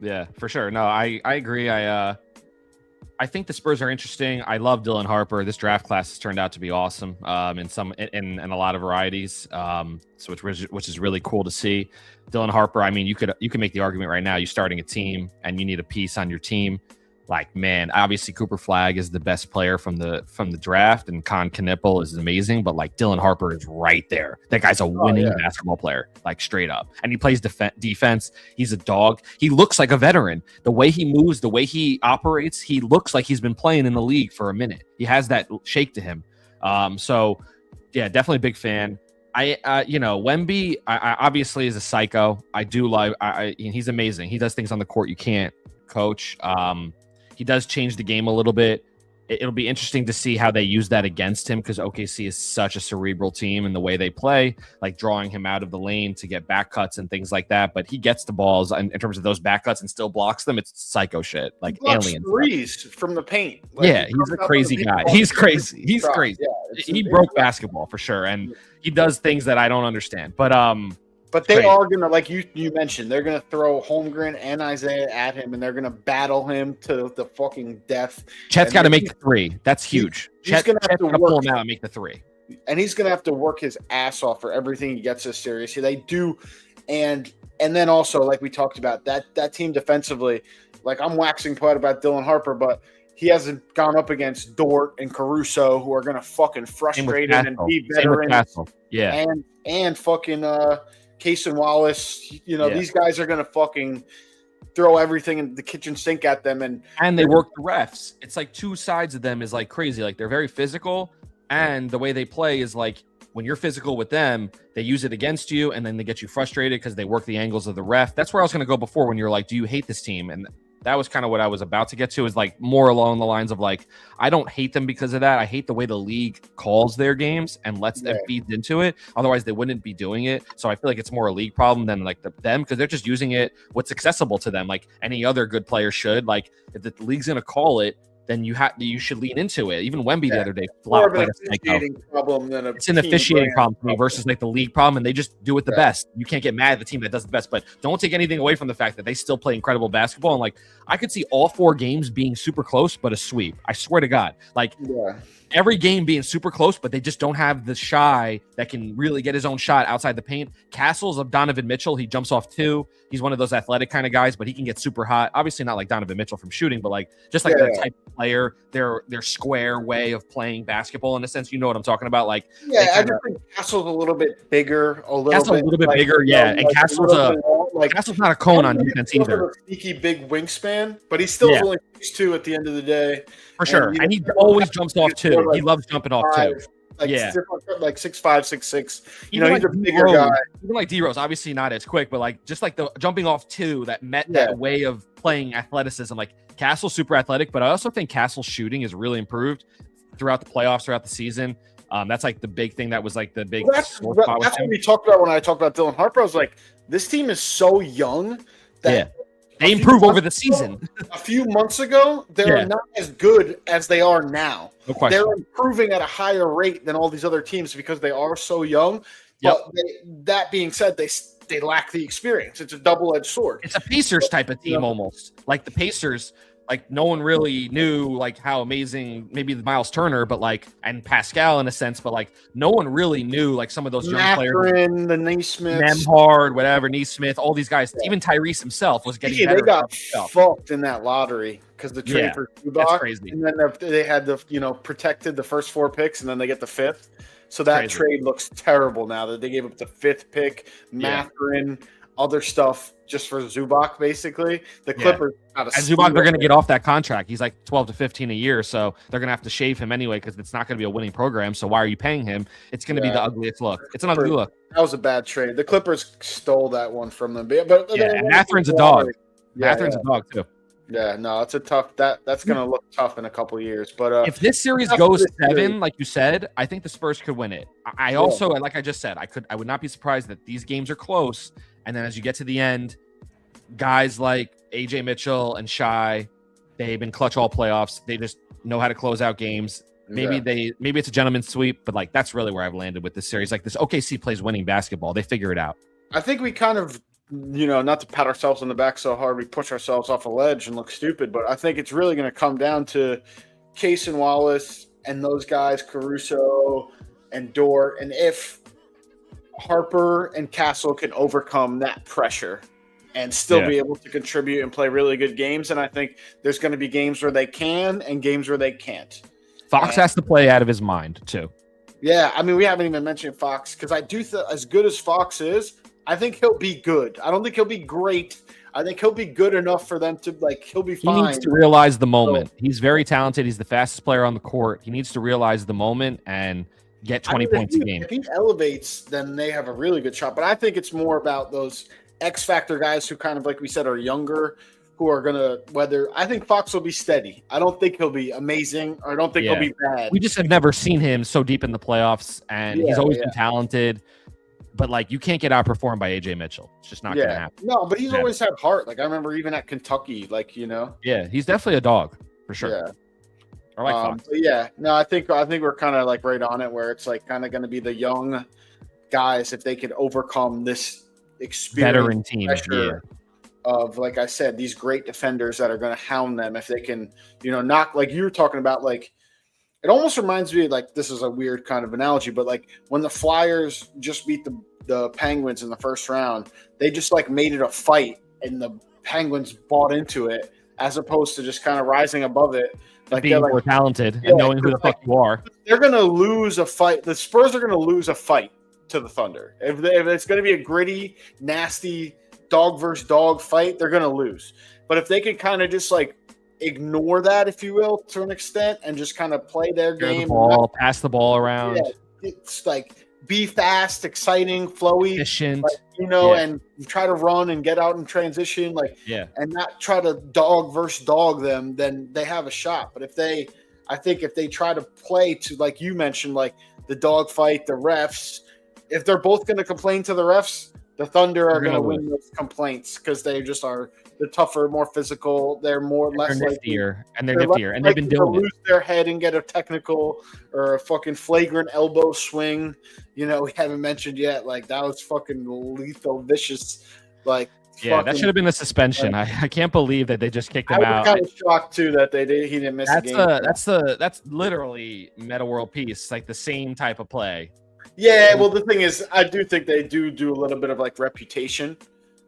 Yeah, for sure. No, I agree. I think the Spurs are interesting. I love Dylan Harper. This draft class has turned out to be awesome in a lot of varieties, so which is really cool to see. Dylan Harper. I mean, you could make the argument right now. You're starting a team and you need a piece on your team. Like, man, obviously Cooper Flagg is the best player from the draft, and Con Knipple is amazing, but like Dylan Harper is right there. That guy's a winning basketball player, like straight up, and he plays defense. He's a dog. He looks like a veteran. The way he moves, the way he operates, he looks like he's been playing in the league for a minute. He has that shake to him. So yeah, definitely a big fan. Wemby, I obviously is a psycho. I do love. He's amazing. He does things on the court you can't coach. He does change the game a little bit. It'll be interesting to see how they use that against him, because OKC is such a cerebral team in the way they play, like drawing him out of the lane to get back cuts and things like that. But he gets the balls in terms of those back cuts and still blocks them. It's psycho shit, like alien threes from the paint. Like, yeah, he's a crazy guy. He's crazy. He's crazy. Yeah, he broke basketball for sure, and he does things that I don't understand. But they are gonna, like you mentioned, they're gonna throw Holmgren and Isaiah at him, and they're gonna battle him to the fucking death. Chet's got to make the three. That's huge. Chet's gonna have to pull him out and make the three, and he's gonna have to work his ass off for everything he gets this series. They do, and then also, like we talked about, that team defensively. Like, I'm waxing poet about Dylan Harper, but he hasn't gone up against Dort and Caruso, who are gonna fucking frustrate him and be veterans. Yeah, and fucking Case and Wallace, these guys are going to fucking throw everything in the kitchen sink at them. And they work the refs. It's like two sides of them is like crazy. Like, they're very physical, and the way they play is like, when you're physical with them, they use it against you, and then they get you frustrated because they work the angles of the ref. That's where I was going to go before, when you're like, do you hate this team? And that was kind of what I was about to get to, is like more along the lines of like, I don't hate them because of that. I hate the way the league calls their games and lets them feed into it. Otherwise, they wouldn't be doing it. So I feel like it's more a league problem than like them, because they're just using it what's accessible to them, like any other good player should. Like, if the league's going to call it, then you should lean into it. Even Wemby the other day flopped like it's an officiating problem for me versus like the league problem, and they just do it the best. You can't get mad at the team that does the best, but don't take anything away from the fact that they still play incredible basketball. And like, I could see all 4 games being super close, but a sweep. I swear to God, like every game being super close, but they just don't have the shy that can really get his own shot outside the paint. Castle's of Donovan Mitchell. He jumps off 2. He's one of those athletic kind of guys, but he can get super hot. Obviously not like Donovan Mitchell from shooting, but like just like that type of player, their square way of playing basketball, in a sense. You know what I'm talking about? Like, I just think Castle's a little bit bigger, a little bit bigger, and Castle's Castle's not a cone on defense either. A sneaky big wingspan, but he's still only 6'2" at the end of the day. For sure. And he always jumps off 2. He loves jumping off 2. Like 6'5", 6'6". He's a bigger guy. Even like D-Rose, obviously not as quick, but like just like the jumping off 2 that met that way of playing athleticism. Like, Castle's super athletic, but I also think Castle's shooting is really improved throughout the playoffs, throughout the season. That's like the big thing that was like the big. That's what we talked about when I talked about Dylan Harper. I was like, this team is so young that they improve over the season. A few months ago, they're not as good as they are now. No question. They're improving at a higher rate than all these other teams because they are so young. But that being said, they lack the experience. It's a double-edged sword. It's a Pacers type of team almost. Like the Pacers, like no one really knew like how amazing maybe Miles Turner, but like, and Pascal in a sense, but like no one really knew like some of those young players. The Naismith, Nembhard, whatever, Naismith, all these guys. Even Tyrese himself was getting better. They got fucked in that lottery because the trade for Zubac, crazy. And then they had protected the first 4 picks, and then they get the 5th. So that trade looks terrible now that they gave up the 5th pick, Mathurin, other stuff just for Zubac, basically. The Clippers and Zubac, they're going to get off that contract. He's like 12 to 15 a year, so they're going to have to shave him anyway because it's not going to be a winning program. So why are you paying him? It's going to be the ugliest look. It's an ugly look. That was a bad trade. The Clippers stole that one from them. But and Mathurin's a dog. Mathurin's a dog too. Yeah, no, it's a tough. That's going to look tough in a couple of years. But if this series goes 7, like you said, I think the Spurs could win it. I also, like I just said, I would not be surprised that these games are close, and then as you get to the end, guys like AJ Mitchell and Shai, they've been clutch all playoffs. They just know how to close out games. Maybe it's a gentleman's sweep, but like that's really where I've landed with this series. Like, this OKC plays winning basketball. They figure it out. I think we kind of not to pat ourselves on the back so hard we push ourselves off a ledge and look stupid, but I think it's really going to come down to Case and Wallace and those guys, Caruso and Dort, and if Harper and Castle can overcome that pressure and still be able to contribute and play really good games. And I think there's going to be games where they can and games where they can't. Fox has to play out of his mind too. Yeah, I mean, we haven't even mentioned Fox because I do as good as Fox is, I think he'll be good. I don't think he'll be great. I think he'll be good enough for them to he'll be fine. He needs to realize the moment. He's very talented. He's the fastest player on the court. He needs to realize the moment and get 20 points a game. If he elevates, then they have a really good shot. But I think it's more about those X factor guys who kind of, like we said, are younger, who are going to I think Fox will be steady. I don't think he'll be amazing, or I don't think he'll be bad. We just have never seen him so deep in the playoffs, and he's always been talented. But, you can't get outperformed by A.J. Mitchell. It's just not going to happen. No, but he's always had heart. I remember even at Kentucky, Yeah, he's definitely a dog, for sure. Yeah. I like Fox. I think we're kind of, right on it, where it's, kind of going to be the young guys, if they could overcome this experience. Veteran team, of, like I said, these great defenders that are going to hound them if they can, knock, like you were talking about, it almost reminds me, this is a weird kind of analogy, but when the Flyers just beat the Penguins in the first round, they just made it a fight and the Penguins bought into it as opposed to just kind of rising above it. Being more talented and knowing who the fuck you are. They're going to lose a fight. The Spurs are going to lose a fight to the Thunder. If it's going to be a gritty, nasty dog versus dog fight, they're going to lose. But if they can kind of just ignore that, if you will, to an extent, and just kind of play their game, pass the ball around. Yeah, it's be fast, exciting, flowy, efficient, and try to run and get out in transition, and not try to dog versus dog them. Then they have a shot. But if they try to play to, like you mentioned, the dog fight, the refs, if they're both going to complain to the refs, the Thunder are going to win those complaints because they just are the tougher, more physical. They're less niftier, and they've been doing lose their head and get a technical or a fucking flagrant elbow swing. We haven't mentioned yet. That was fucking lethal, vicious. That should have been a suspension. I can't believe that they just kicked him out. I was kind of shocked too that he didn't miss a game. That's literally Meta World Peace, the same type of play. Yeah, well, the thing is, I do think they do a little bit of reputation.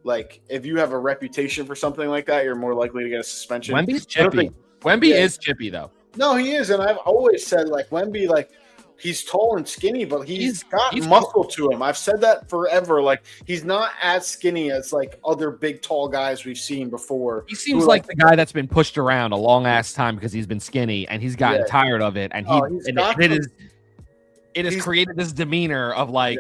If you have a reputation for something like that, you're more likely to get a suspension. Wemby's chippy. Wemby is chippy, though. No, he is, and I've always said Wemby, he's tall and skinny, but he's got muscle to him. I've said that forever. He's not as skinny as other big, tall guys we've seen before. He seems like the guy that's been pushed around a long ass time because he's been skinny and he's gotten tired of it, and it has created this demeanor of I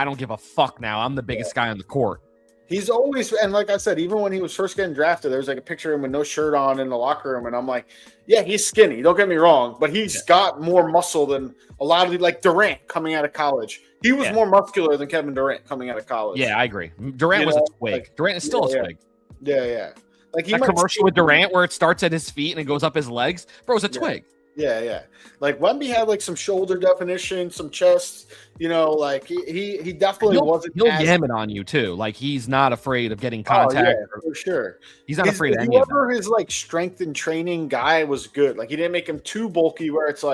don't give a fuck now. I'm the biggest guy on the court. He's always, and like I said, even when he was first getting drafted, there was a picture of him with no shirt on in the locker room, and I'm like, yeah, he's skinny. Don't get me wrong, but he's got more muscle than a lot of Durant coming out of college. He was more muscular than Kevin Durant coming out of college. Yeah, I agree. Durant was a twig. Durant is still a twig. Yeah. That commercial with Durant where it starts at his feet and it goes up his legs, bro, it's a twig. Yeah. Wemby had some shoulder definition, some chest. He definitely wasn't. He'll yam it on you too. He's not afraid of getting contact. For sure. He's not afraid of any of that. Whoever his strength and training guy was good. He didn't make him too bulky where it's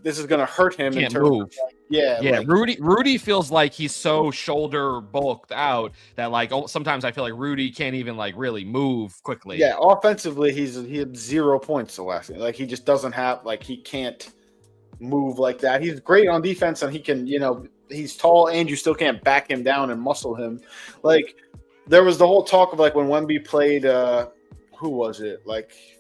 this is gonna hurt him. Can't move. Rudy feels like he's so shoulder bulked out that sometimes I feel like Rudy can't even really move quickly. Yeah, offensively he had 0 points the last game. He just doesn't have he can't move like that. He's great on defense and he can he's tall and you still can't back him down and muscle him. There was the whole talk of when Wemby played who was it?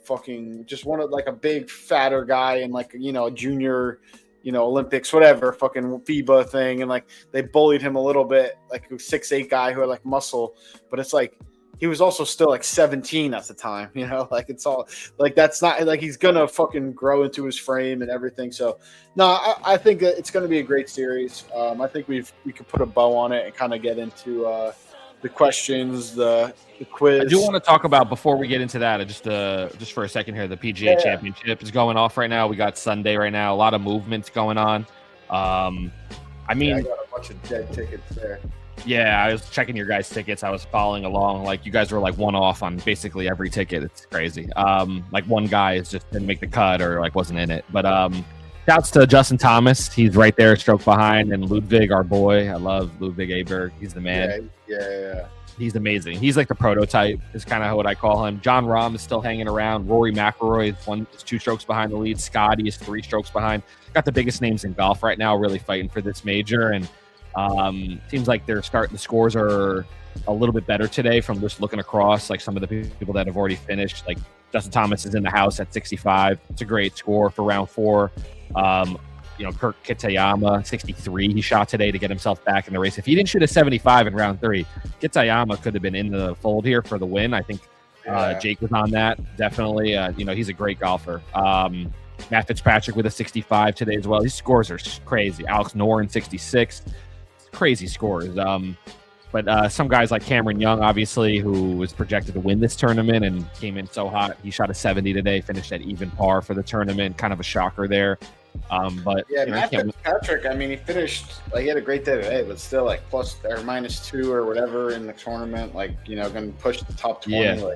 Fucking just one of a big fatter guy in a junior, Olympics, whatever, fucking FIBA thing. And they bullied him a little bit, a 6'8" guy who had muscle, but it's he was also still 17 at the time, it's all that's not he's gonna fucking grow into his frame and everything. So no, I think that it's going to be a great series. I think we could put a bow on it and kind of get into the questions, the quiz. I do want to talk about, before we get into that, just for a second here, the PGA Championship is going off right now. We got Sunday right now. A lot of movements going on. I got a bunch of dead tickets there. Yeah, I was checking your guys' tickets. I was following along. Like, you guys were like one off on basically every ticket. It's crazy. Like one guy is just didn't make the cut or like wasn't in it. But shouts to Justin Thomas. He's right there, stroke behind, and Ludwig, our boy. I love Ludwig Aberg. He's the man. Yeah. He's amazing. He's like the prototype, is kind of what I call him. John Rahm is still hanging around. Rory McIlroy is 2 strokes behind the lead. Scotty is 3 strokes behind. Got the biggest names in golf right now, really fighting for this major. And seems like the scores are a little bit better today from just looking across. Like some of the people that have already finished, like Justin Thomas is in the house at 65. It's a great score for round 4. Kurt Kitayama, 63. He shot today to get himself back in the race. If he didn't shoot a 75 in round 3, Kitayama could have been in the fold here for the win. I think Jake was on that. Definitely. He's a great golfer. Matt Fitzpatrick with a 65 today as well. These scores are crazy. Alex Noren, 66. Crazy scores. But some guys like Cameron Young, obviously, who was projected to win this tournament and came in so hot. He shot a 70 today, finished at even par for the tournament. Kind of a shocker there. But yeah, Matt Fitzpatrick, he finished, he had a great day today, but still plus or -2 or whatever in the tournament, going to push the top 20. Yeah.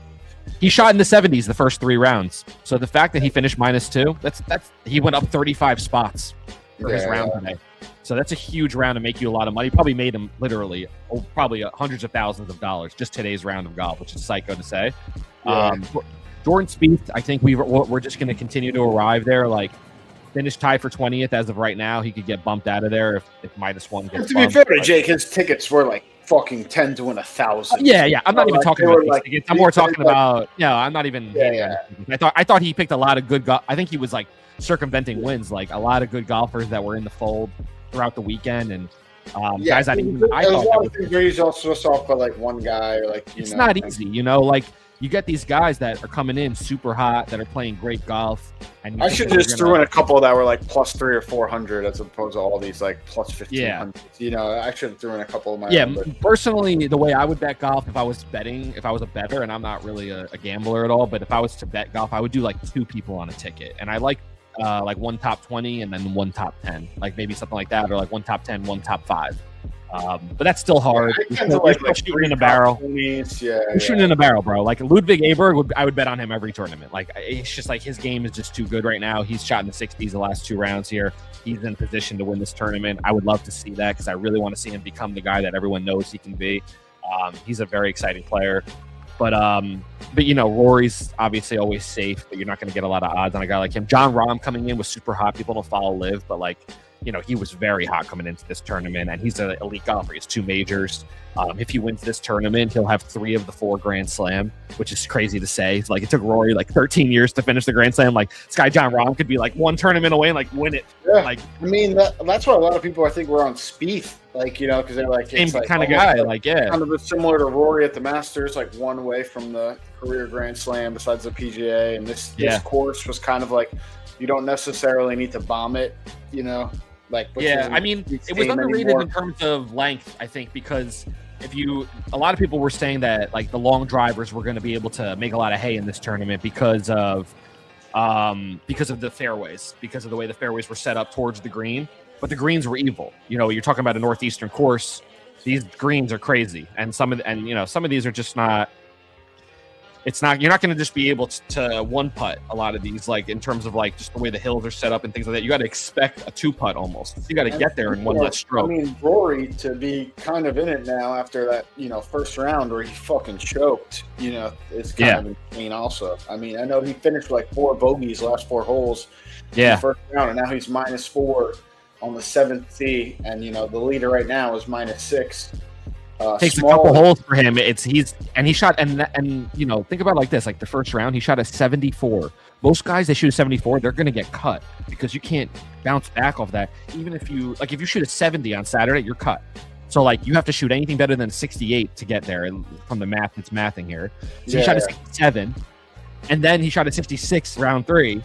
He shot in the 70s the first 3 rounds. So the fact that he finished -2, that's he went up 35 spots for his round today. So that's a huge round to make you a lot of money. Probably made him literally probably hundreds of thousands of dollars just today's round of golf, which is psycho to say. Yeah. Jordan Spieth, I think we're just going to continue to arrive there. Finish tied for 20th as of right now. He could get bumped out of there if -1 gets to be fair to Jake, his tickets were fucking 10 to win 1,000. Yeah. I'm not even talking about these tickets. I'm more talking about. I'm not even. Yeah. I thought he picked a lot of good. I think he was circumventing wins. A lot of good golfers that were in the fold throughout the weekend, and guys that even I thought he's also just off by one guy. It's not easy, You get these guys that are coming in super hot, that are playing great golf. And I should just threw in a couple that were +300 or 400 as opposed to all these +1,500. Yeah. I should have threw in a couple of my own, but personally, the way I would bet golf if I was a bettor, and I'm not really a gambler at all, but if I was to bet golf, I would do 2 people on a ticket. And I like one top 20 and then one top 10, maybe something like that, or one top 10, one top 5. But that's still hard. You're shooting in a barrel. You're shooting in a barrel, bro. Ludwig Aberg, I would bet on him every tournament. It's just his game is just too good right now. He's shot in the 60s the last 2 rounds here. He's in position to win this tournament. I would love to see that because I really want to see him become the guy that everyone knows he can be. He's a very exciting player. But Rory's obviously always safe, but you're not going to get a lot of odds on a guy like him. John Rahm coming in was super hot. People don't follow Liv, but he was very hot coming into this tournament, and he's an elite golfer. He has 2 majors. If he wins this tournament, he'll have 3 of the 4 Grand Slam, which is crazy to say. It took Rory 13 years to finish the Grand Slam. This guy John Rahm could be 1 tournament away and win it. Yeah. That's why a lot of people I think were on Spieth, because they're same kind of guy. Kind of similar to Rory at the Masters, 1 away from the career Grand Slam besides the PGA, and this course was kind of you don't necessarily need to bomb it, it was underrated anymore in terms of length, I think, because a lot of people were saying that the long drivers were going to be able to make a lot of hay in this tournament because of the fairways, because of the way the fairways were set up towards the green, but the greens were evil. You're talking about a northeastern course. These greens are crazy, and some of these are just not. You're not going to just be able to 1-putt a lot of these, in terms of just the way the hills are set up and things like that. You got to expect a 2-putt almost. You got to get there in one less stroke. Rory to be kind of in it now after that, first round where he fucking choked, it's kind of insane also. I know he finished 4 bogeys last 4 holes in the first round, and now he's -4 on the 7th tee, and the leader right now is -6. Takes a couple holes for him. He shot and think about it this: the first round he shot a 74. Most guys they shoot a 74, they're going to get cut because you can't bounce back off that. Even if you if you shoot a 70 on Saturday, you're cut. So you have to shoot anything better than 68 to get there. And from the math, it's mathing here. So he shot a 67, and then he shot a 66 round 3.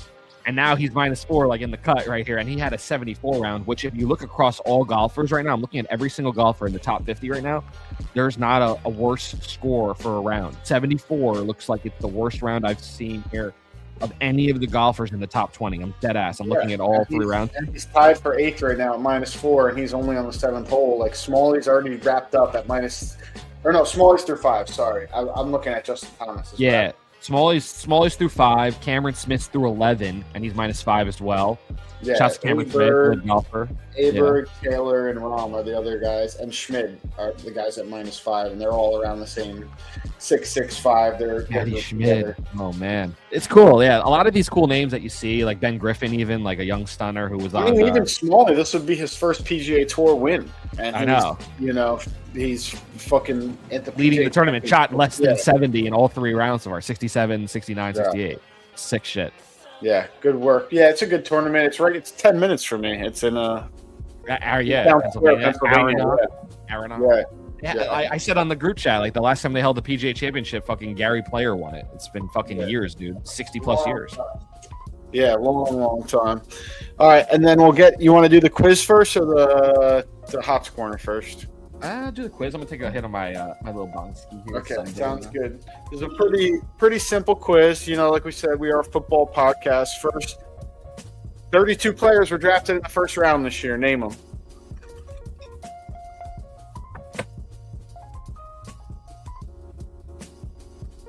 And now he's -4, in the cut right here. And he had a 74 round, which if you look across all golfers right now, I'm looking at every single golfer in the top 50 right now. There's not a worse score for a round. 74 looks like it's the worst round I've seen here of any of the golfers in the top 20. I'm dead ass. I'm looking at all 3 rounds. And he's tied for 8th right now at -4, and he's only on the 7th hole. Like Smalley's already wrapped up at Smalley's through 5. Sorry, I'm looking at Justin Thomas. Yeah, Smalley's through 5. Cameron Smith's through 11, and he's -5 as well. Yeah, Shouts to Cameron Smith, good golfer. Aberg, Taylor, and Rahm are the other guys, and Schmid are the guys at -5, and they're all around the same 6, 6, 5. They're Schmid. Oh man, it's cool. Yeah, a lot of these cool names that you see, like Ben Griffin, even like a young stunner who was on. Even Smalley, this would be his first PGA Tour win, and I know. He's fucking at the leading PGA the tournament, shot less than 70 in all 3 rounds so far, 67, 69, 68. Sick shit. Yeah, good work. Yeah, it's a good tournament. It's 10 minutes for me. It's in Pennsylvania. Arizona. Yeah. I said on the group chat, like the last time they held the PGA Championship, fucking Gary Player won it. It's been fucking years, dude. 60 plus years. Yeah, long time. All right, and then you want to do the quiz first or the Hops Corner first? I'll do the quiz. I'm gonna take a hit on my my little bong ski here. Okay, sounds good. It's a pretty simple quiz. Like we said, we are a football podcast. First, 32 players were drafted in the first round this year. Name them.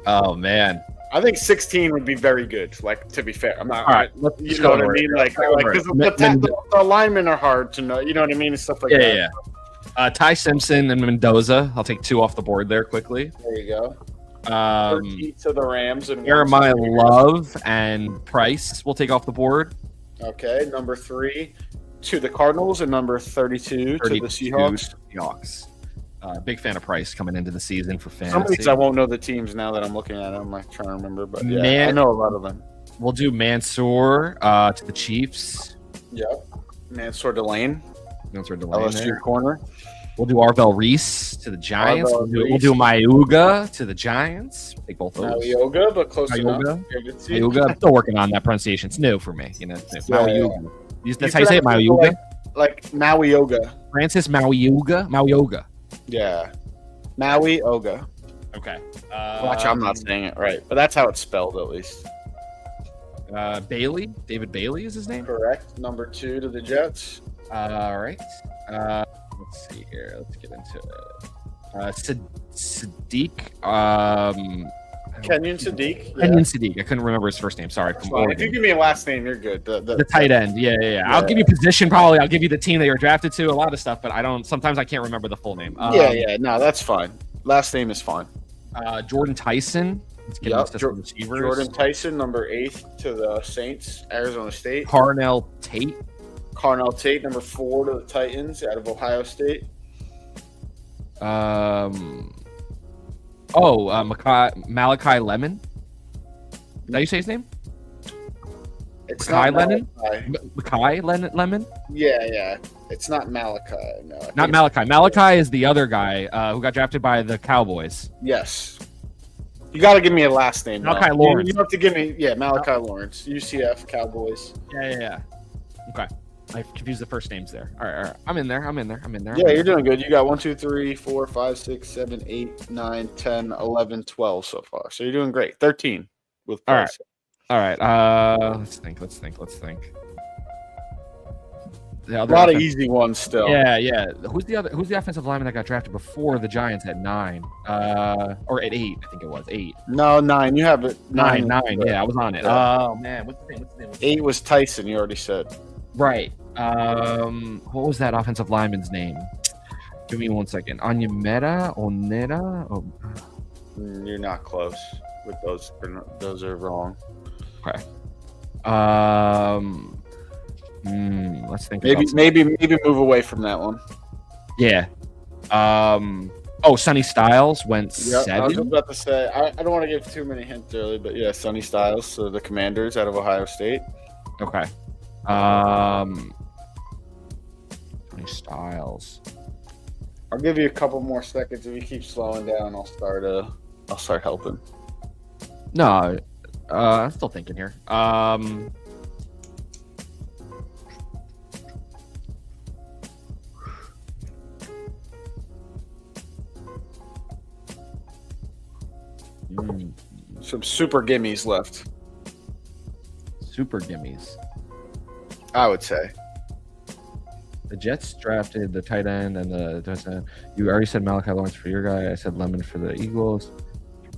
Oh man, I think 16 would be very good. Like, to be fair, I'm not. All right, you know what I mean? Like, because the linemen are hard to know. You know what I mean? And stuff like that. Yeah. Ty Simpson and Mendoza. I'll take 2 off the board there quickly. There you go. 13 to the Rams and Jeremiah Love and Price will take off the board. Okay, number 3 to the Cardinals and number 32 to the Seahawks. Big fan of Price coming into the season for fantasy. Some of these I won't know the teams now that I'm looking at them. I'm like trying to remember, but I know a lot of them. We'll do Mansour to the Chiefs. Yep. Mansour Delane. LSU there. Corner. We'll do Arvell Reese to the Giants. We'll do Mayuga to the Giants. Take both those. Mayuga, but close enough. Mayuga. I'm still working on that pronunciation. It's new for me. It's new. Mayuga. That's how you say it, Mayuga? Like Maui Yoga. Francis Mayuga. Yeah. Maui Oga. Okay. Watch, I'm not saying it right, but that's how it's spelled at least. Bailey. David Bailey is his name? Correct. Number 2 to the Jets. All right. Let's see here. Let's get into it. Sadiq. Kenyon Sadiq. Kenyon Sadiq. I couldn't remember his first name. Sorry. If you give me a last name, you're good. The tight end. Yeah. I'll give you position probably. I'll give you the team that you're drafted to. A lot of stuff, but sometimes I can't remember the full name. No, that's fine. Last name is fine. Jordan Tyson. Jordan Tyson, number 8 to the Saints, Arizona State. Carnell Tate, number 4 to the Titans out of Ohio State. Malachi Lemon. Is that how you say his name? It's Mackay Lemon? Yeah. It's not Malachi. No. Not Malachi. Malachi is the other guy who got drafted by the Cowboys. Yes. You got to give me a last name. Malachi Lawrence. You have to give me, Malachi Lawrence. UCF Cowboys. Yeah. Okay. I confused the first names there. All right. I'm in there. Yeah, you're doing good. You got 1, 2, 3, 4, 5, 6, 7, 8, 9, 10, 11, 12 so far. So you're doing great. 13 with Price. All right. Let's think. A lot of easy ones still. Yeah. Who's the offensive lineman that got drafted before the Giants at 9? Or at 8, I think it was 8. No, 9. You have it. 9. Yeah, I was on it. Yeah. Oh man, what's the name? 8 was Tyson. You already said. Right. What was that offensive lineman's name? Give me 1 second. Onera? Oh. You're not close with those. Those are wrong. Okay. Let's think. Maybe move away from that one. Yeah. Sonny Styles went 7. I was just about to say I don't want to give too many hints early, but yeah, Sonny Styles, so the Commanders out of Ohio State. Okay. Sonny Styles. I'll give you a couple more seconds. If you keep slowing down, I'll start helping. No, I'm still thinking here. Some super gimmies left. Super gimmies. I would say. The Jets drafted the tight end and the. You already said Malachi Lawrence for your guy. I said Lemon for the Eagles.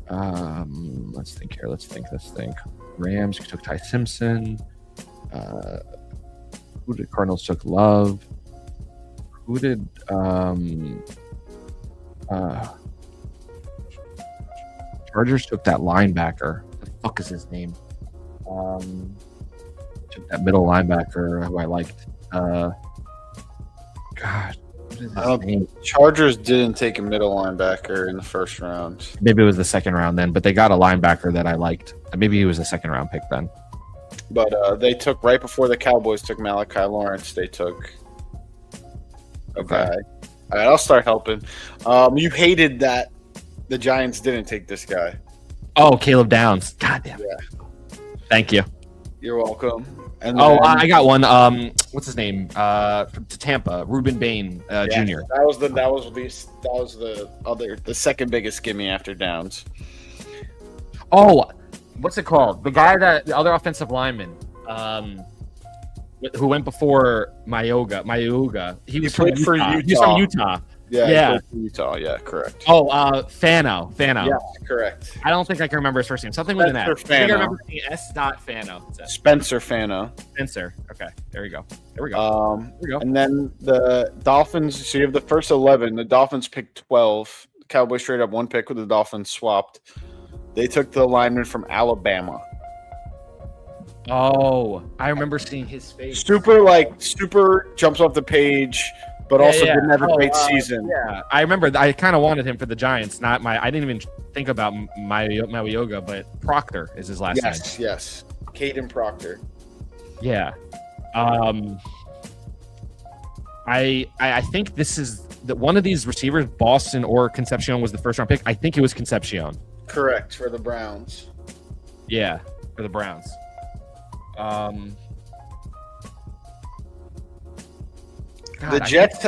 Let's think here. Let's think. Rams took Ty Simpson. Who did Cardinals took Love? Who did Chargers took that linebacker? What the fuck is his name? Took that middle linebacker who I liked. God, what is his name? Chargers didn't take a middle linebacker in the first round. Maybe it was the second round then, but they got a linebacker that I liked. Maybe he was a second round pick then. But they took right before the Cowboys took Malachi Lawrence. They took. Okay. All right, I'll start helping. You hated that the Giants didn't take this guy. Oh, Caleb Downs. God damn. Yeah. Thank you. You're welcome. And I got one. What's his name? To Tampa, Ruben Bain Jr. That was the second biggest gimme after Downs. Oh, what's it called? The other offensive lineman, who went before Mayuga. He played for Utah. He's from Utah. Yeah. Utah. Yeah, correct. Oh, Fano. Yeah, correct. I don't think I can remember his first name. Something with an S. I think I remember seeing S. Fano. Spencer Fano. Spencer. Okay, there we go. And then the Dolphins. So you have the first 11. The Dolphins picked 12. The Cowboys straight up one pick with the Dolphins swapped. They took the lineman from Alabama. Oh, I remember seeing his face. Super jumps off the page. But also didn't have a great season. Yeah, I remember. I kind of wanted him for the Giants. I didn't even think about Yoga, but Proctor is his last name. Yes. Caden Proctor. Yeah. I think this is one of these receivers, Boston or Concepcion was the first round pick. I think it was Concepcion. Correct, for the Browns. Yeah, for the Browns. God, the Jets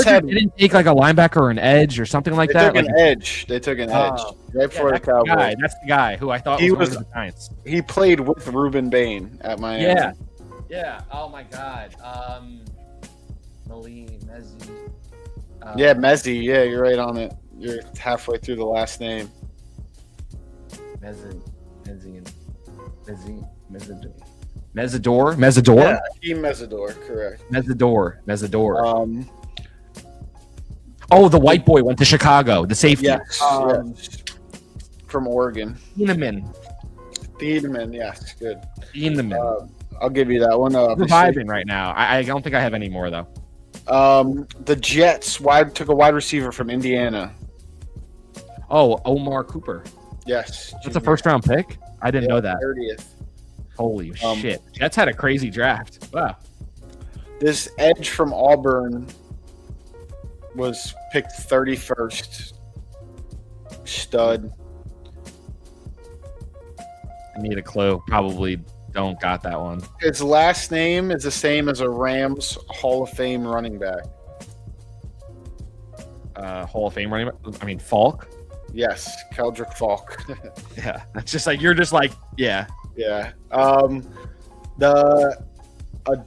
didn't take like a linebacker or an edge or something like that. They took an edge right before the Cowboys. That's the guy who I thought was the Giants. He played with Ruben Bain at Miami. Yeah. Oh my God. Mezzi. Mezzi. Yeah, you're right on it. You're halfway through the last name. Mezzador? Yeah, Hakeem Mezzador, correct. Mezzador. The white boy went to Chicago, the safety. Yes. From Oregon. Thieneman, yes, good. Thieneman. I'll give you that one. Reviving right now. I don't think I have any more, though. The Jets took a wide receiver from Indiana. Oh, Omar Cooper. Yes. That's a first-round pick? I didn't know that. 30th. Holy shit. Jets had a crazy draft. Wow. This edge from Auburn was picked 31st. Stud. I need a clue. Probably don't got that one. His last name is the same as a Rams Hall of Fame running back. Hall of Fame running back? I mean, Falk? Yes, Keldrick Falk. Yeah. That's just like, you're just like, yeah. Yeah. A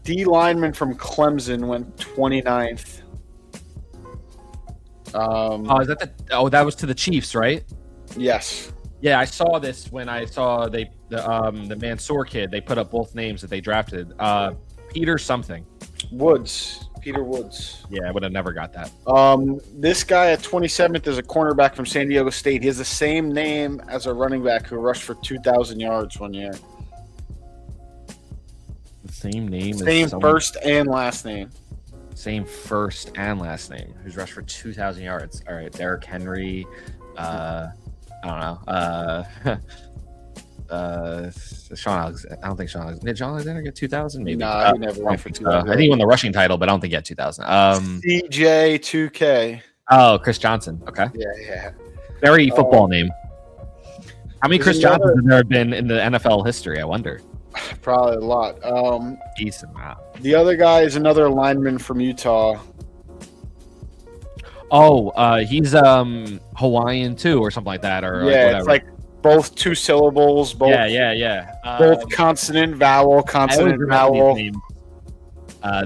D lineman from Clemson went 29th. That was to the Chiefs, right? Yes. Yeah, I saw this when I saw the Mansour kid. They put up both names that they drafted. Peter something. Peter Woods. Yeah, I would have never got that. This guy at 27th is a cornerback from San Diego State. He has the same name as a running back who rushed for 2,000 yards one year. The same name? Same first and last name. Same first and last name. Who's rushed for 2,000 yards. All right, Derrick Henry. I don't know. Sean Alexander. I don't think Sean Alexander. Did Sean Alexander get 2,000? Maybe. No, he never went for 2,000. I think he won the rushing title, but I don't think he had 2,000. CJ2K. Oh, Chris Johnson. Okay. Yeah. Very football name. How many Chris Johnsons have there been in the NFL history? I wonder. Probably a lot. Decent amount. The other guy is another lineman from Utah. Oh, he's Hawaiian too, or something like that, or yeah, like whatever. both two syllables. Both Yeah. both consonant vowel consonant vowel.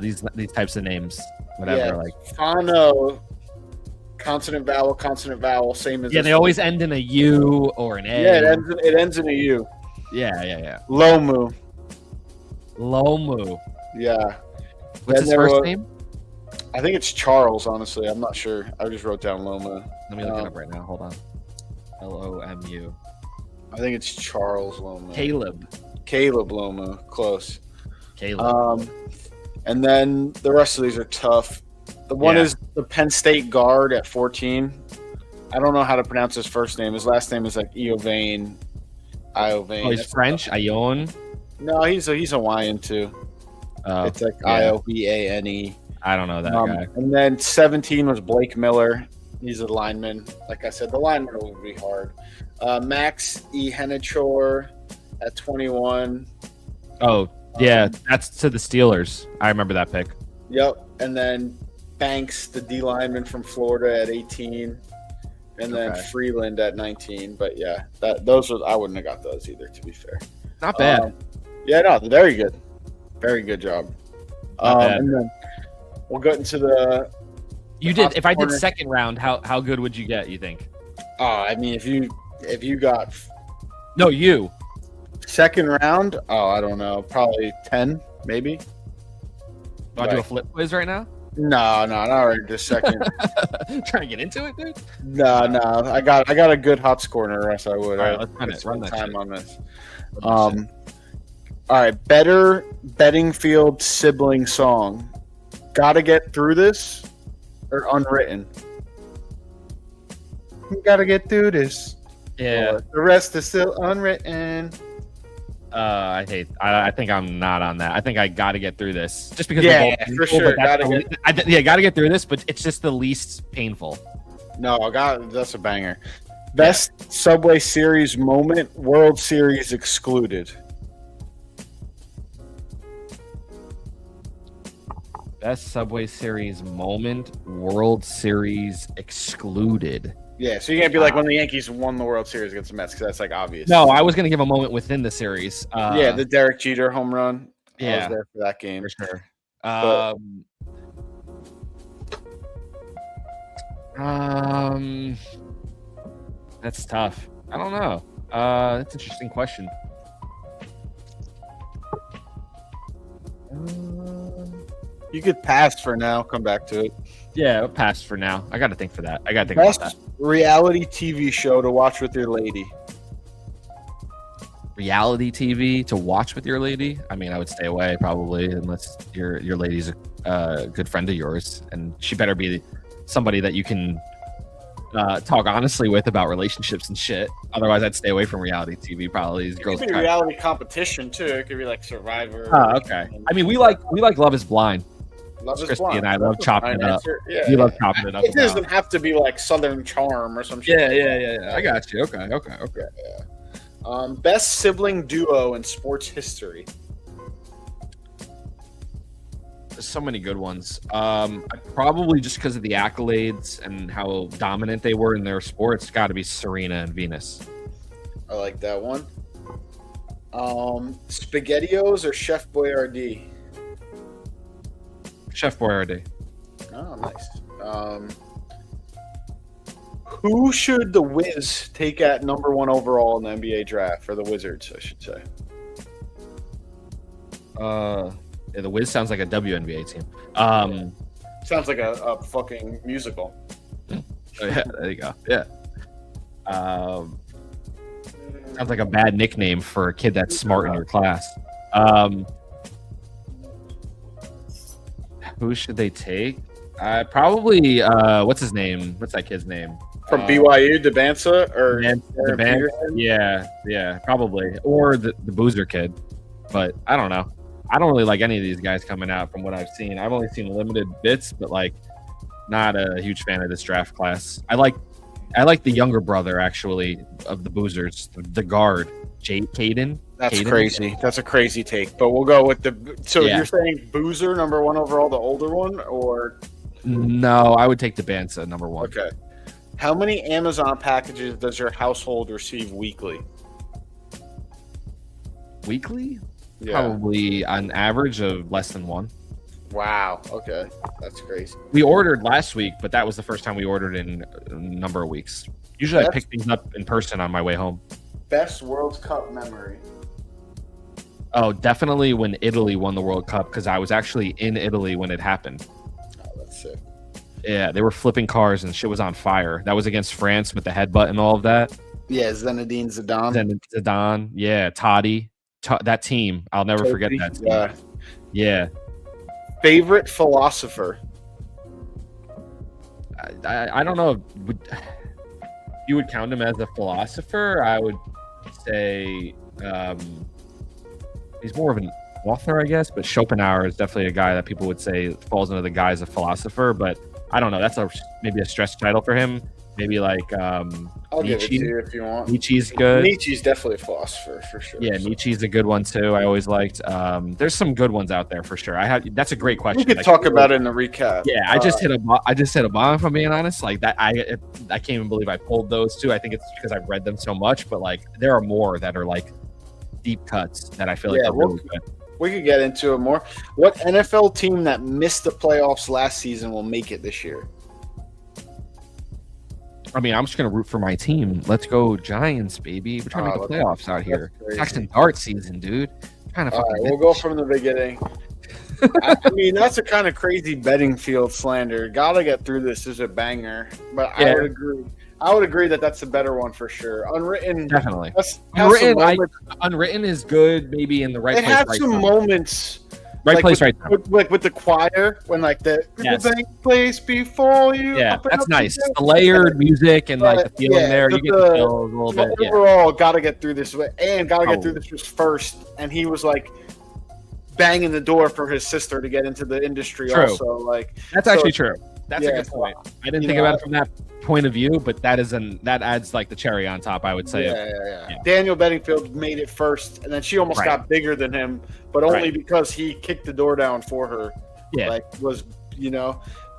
These types of names, whatever. Like Fano, consonant vowel, same as they always end in a U or an A. Yeah, it ends in a U. Yeah. Lomu. Yeah. What's his first name? I think it's Charles, honestly. I'm not sure. I just wrote down Lomu. Let me look it up right now. Hold on. Lomu. I think it's Charles Lomu. Caleb Lomu. Close. Caleb. And then the rest of these are tough. The one is the Penn State guard at 14. I don't know how to pronounce his first name. His last name is like Iovane. Oh, he's French? Ione? No, he's Hawaiian too. It's like Iovane. I don't know that guy. And then 17 was Blake Miller. He's a lineman. Like I said, the lineman would be hard. Max E. Hennichor at 21. Oh, yeah. That's to the Steelers. I remember that pick. Yep. And then Banks, the D lineman from Florida at 18. And then Freeland at 19. But yeah, those were, I wouldn't have got those either, to be fair. Not bad. Yeah, no, very good. Very good job. And then we'll get into the. You did. If I did second round, how good would you get? You think? I mean, if you got. No, you. Second round? Oh, I don't know. Probably 10, maybe. Do I do a flip quiz right now? No, not right this second. Trying to get into it, dude. No. I got a good hot score, or else I would. All right, let's run that time on this. All right, better betting field sibling song. Gotta get through this, or unwritten. We gotta get through this. Yeah. The rest is still unwritten. I think I'm not on that. I think I got to get through this just because. For sure. Got to get through this, but it's just the least painful. No, that's a banger. Best Subway Series moment, World Series excluded. Best Subway Series moment, World Series excluded. Yeah, so you can't be like when the Yankees won the World Series against the Mets, because that's like obvious. No, I was going to give a moment within the series. The Derek Jeter home run. Yeah, I was there for that game for sure. That's tough. I don't know. That's an interesting question. You could pass for now. Come back to it. Yeah, I'll pass for now. I got to think for that. I got to think Best about that. Reality TV show to watch with your lady. Reality TV to watch with your lady? I mean, I would stay away probably unless your lady's a good friend of yours, and she better be somebody that you can talk honestly with about relationships and shit. Otherwise, I'd stay away from reality TV. Probably these girls. It could be reality competition too. It could be like Survivor. Oh, okay. I mean, we like Love Is Blind. Love is Christy Blind. and I love chopping it up. Yeah, we love chopping it up. It doesn't have to be like Southern Charm or some shit. Yeah. I got you. Okay. Yeah. Best sibling duo in sports history. There's so many good ones. Probably just because of the accolades and how dominant they were in their sports, got to be Serena and Venus. I like that one. SpaghettiOs or Chef Boyardee? Chef Boyardee. Oh, nice. Who should the Wiz take at number 1 overall in the NBA draft, or the Wizards, I should say? Yeah, the Wiz sounds like a WNBA team. Sounds like a fucking musical. Oh, yeah, there you go. Yeah. Sounds like a bad nickname for a kid that's smart in your class. Who should they take? Probably. What's his name? What's that kid's name? From BYU, DeBansa or Peterson? Yeah, probably. Or the Boozer kid. But I don't know. I don't really like any of these guys coming out from what I've seen. I've only seen limited bits, but like, not a huge fan of this draft class. I like the younger brother actually of the Boozers, the guard, Caden. That's crazy. That's a crazy take. But we'll go with you're saying Boozer number 1 overall, the older one, or? No, I would take DeBansa number 1. Okay. How many Amazon packages does your household receive weekly? Weekly? Yeah. Probably on average of less than one. Wow. Okay. That's crazy. We ordered last week, but that was the first time we ordered in a number of weeks. Usually I pick things up in person on my way home. Best World Cup memory. Oh, definitely when Italy won the World Cup, because I was actually in Italy when it happened. Oh, that's sick. Yeah, they were flipping cars and shit was on fire. That was against France with the headbutt and all of that. Yeah, Zinedine Zidane. Zidane. Yeah, Totti. That team. I'll never forget that team. Yeah. Favorite philosopher? I don't know. You would count him as a philosopher? I would say he's more of an author, I guess, but Schopenhauer is definitely a guy that people would say falls into the guise of philosopher, but I don't know. That's maybe a stretch title for him. Maybe like I'll Nietzsche. give it to you if you want. Nietzsche's good. Nietzsche's definitely a philosopher for sure. Yeah, Nietzsche's a good one too. I always liked. There's some good ones out there for sure. That's a great question. We could talk about it in the recap. Yeah, I just hit a bomb. If I'm being honest, like that, I can't even believe I pulled those two. I think it's because I've read them so much, but like there are more that are like deep cuts that I feel like are really good. We could get into it more. What NFL team that missed the playoffs last season will make it this year? I mean, I'm just going to root for my team. Let's go Giants, baby. We're trying to make the playoffs out here. Jackson Dart season, dude. All right, we'll go from the beginning. I mean, that's a kind of crazy betting field slander. Gotta get through this is a banger. But yeah. I would agree that that's a better one for sure. Unwritten, definitely. Unwritten is good, maybe in the right place. It had some moments. Right place, right time. Like with the choir, when like the place before you. Yeah, that's nice. The layered music and like the feeling there. You get the feels a little bit. Overall, gotta get through this way, and gotta get through this was first. And he was like banging the door for his sister to get into the industry. True. Also, like that's actually true. That's a good point. I didn't think about it from that point of view, but that adds like the cherry on top, I would say. Yeah. Daniel Bedingfield made it first, and then she almost got bigger than him, but only because he kicked the door down for her. Yeah, like was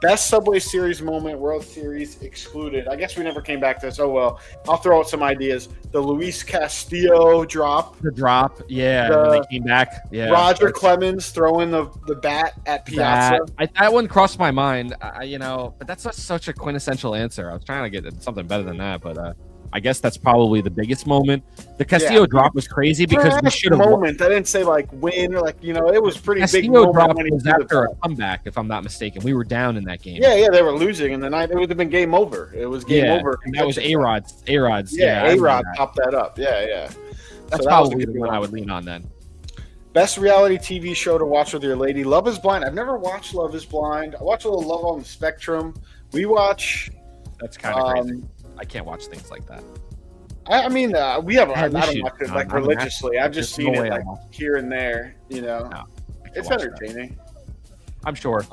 best Subway Series moment, World Series excluded. I guess we never came back to this. Oh well, I'll throw out some ideas. The Luis Castillo drop. The drop, when they came back. Yeah. Roger Clemens throwing the bat at Piazza. That one crossed my mind, but that's such a quintessential answer. I was trying to get something better than that, but I guess that's probably the biggest moment. The Castillo drop was crazy because we should have moment. I didn't say like win or like it was pretty big. Castillo drop was after a comeback, if I'm not mistaken. We were down in that game. Yeah, they were losing, and then it would have been game over. It was game over. And that was A-Rod's. Yeah, A-Rod popped that up. Yeah. That's probably the one I would lean on then. Best reality TV show to watch with your lady. Love is Blind. I've never watched Love is Blind. I watch a little Love on the Spectrum. We watch. That's kind of crazy. I can't watch things like that. I mean, we have. I don't watch it like religiously. I've just seen it like here and there. It's entertaining. I'm sure.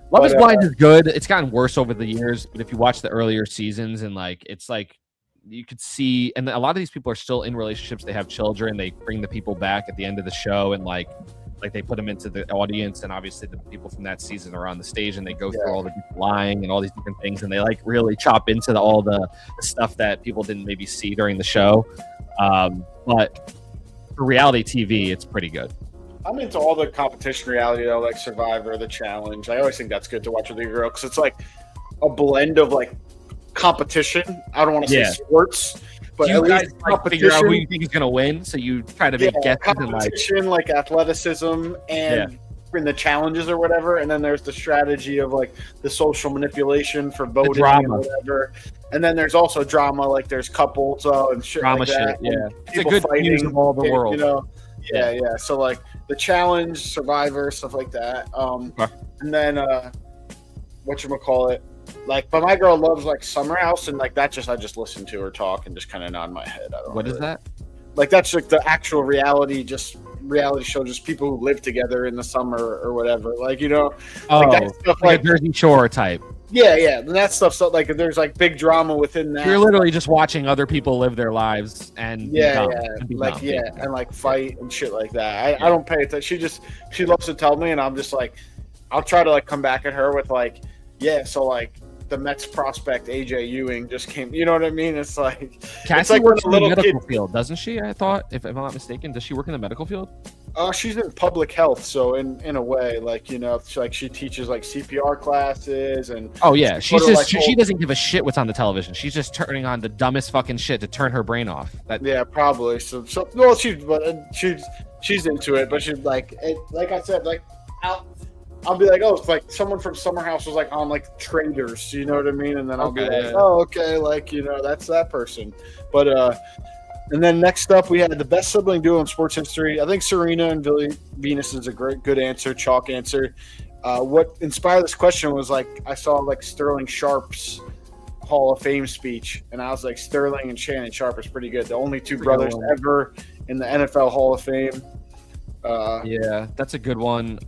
Love is Blind is good. It's gotten worse over the years, but if you watch the earlier seasons and it's like you could see, and a lot of these people are still in relationships. They have children. They bring the people back at the end of the show, and like they put them into the audience, and obviously the people from that season are on the stage, and they go through all the people lying and all these different things, and they like really chop into all the stuff that people didn't maybe see during the show. But for reality TV, it's pretty good. I'm into all the competition reality though, like Survivor, The Challenge. I always think that's good to watch with your girl because it's like a blend of like competition. I don't want to say sports. But you guys figure out who you think is going to win, so you try to make guesses. Competition, like athleticism and in the challenges or whatever, and then there's the strategy of like the social manipulation for voting and whatever. And then there's also drama, like there's couples and shit drama like that. Shit, yeah. It's a good news of all the world. Yeah. So like the Challenge, Survivor, stuff like that. And then whatchamacallit? Like, but my girl loves like Summer House, and like that I just listen to her talk and just kind of nod my head. What is that? Like that's like the actual reality show, just people who live together in the summer or whatever. Like like that stuff, like a Jersey Shore type. Yeah, and that stuff. So like, there's like big drama within that. You're literally just watching other people live their lives and and like fight and shit like that. I don't pay attention. She loves to tell me, and I'm just like, I'll try to like come back at her with like. Yeah, so like the Mets prospect AJ Ewing just came. You know what I mean? It's like Cassie works in the little medical kid. field, doesn't she? I thought, if I'm not mistaken, does she work in the medical field? She's in public health, so in a way, like, you know, she teaches like CPR classes and. Oh yeah, she doesn't give a shit what's on the television. She's just turning on the dumbest fucking shit to turn her brain off. Yeah, probably. So well, she's into it, but she's like I said, like I'll be like, oh, it's like someone from Summer House was like on like Traders, you know what I mean? And then I'll be like, oh, okay, like, you know, that's that person. But and then next up, we had the best sibling duo in sports history. I think Serena and Venus is a good answer, chalk answer. What inspired this question was like I saw like Sterling Sharp's Hall of Fame speech, and I was like, Sterling and Shannon Sharp is pretty good. The only two brothers ever in the NFL Hall of Fame. Yeah, that's a good one.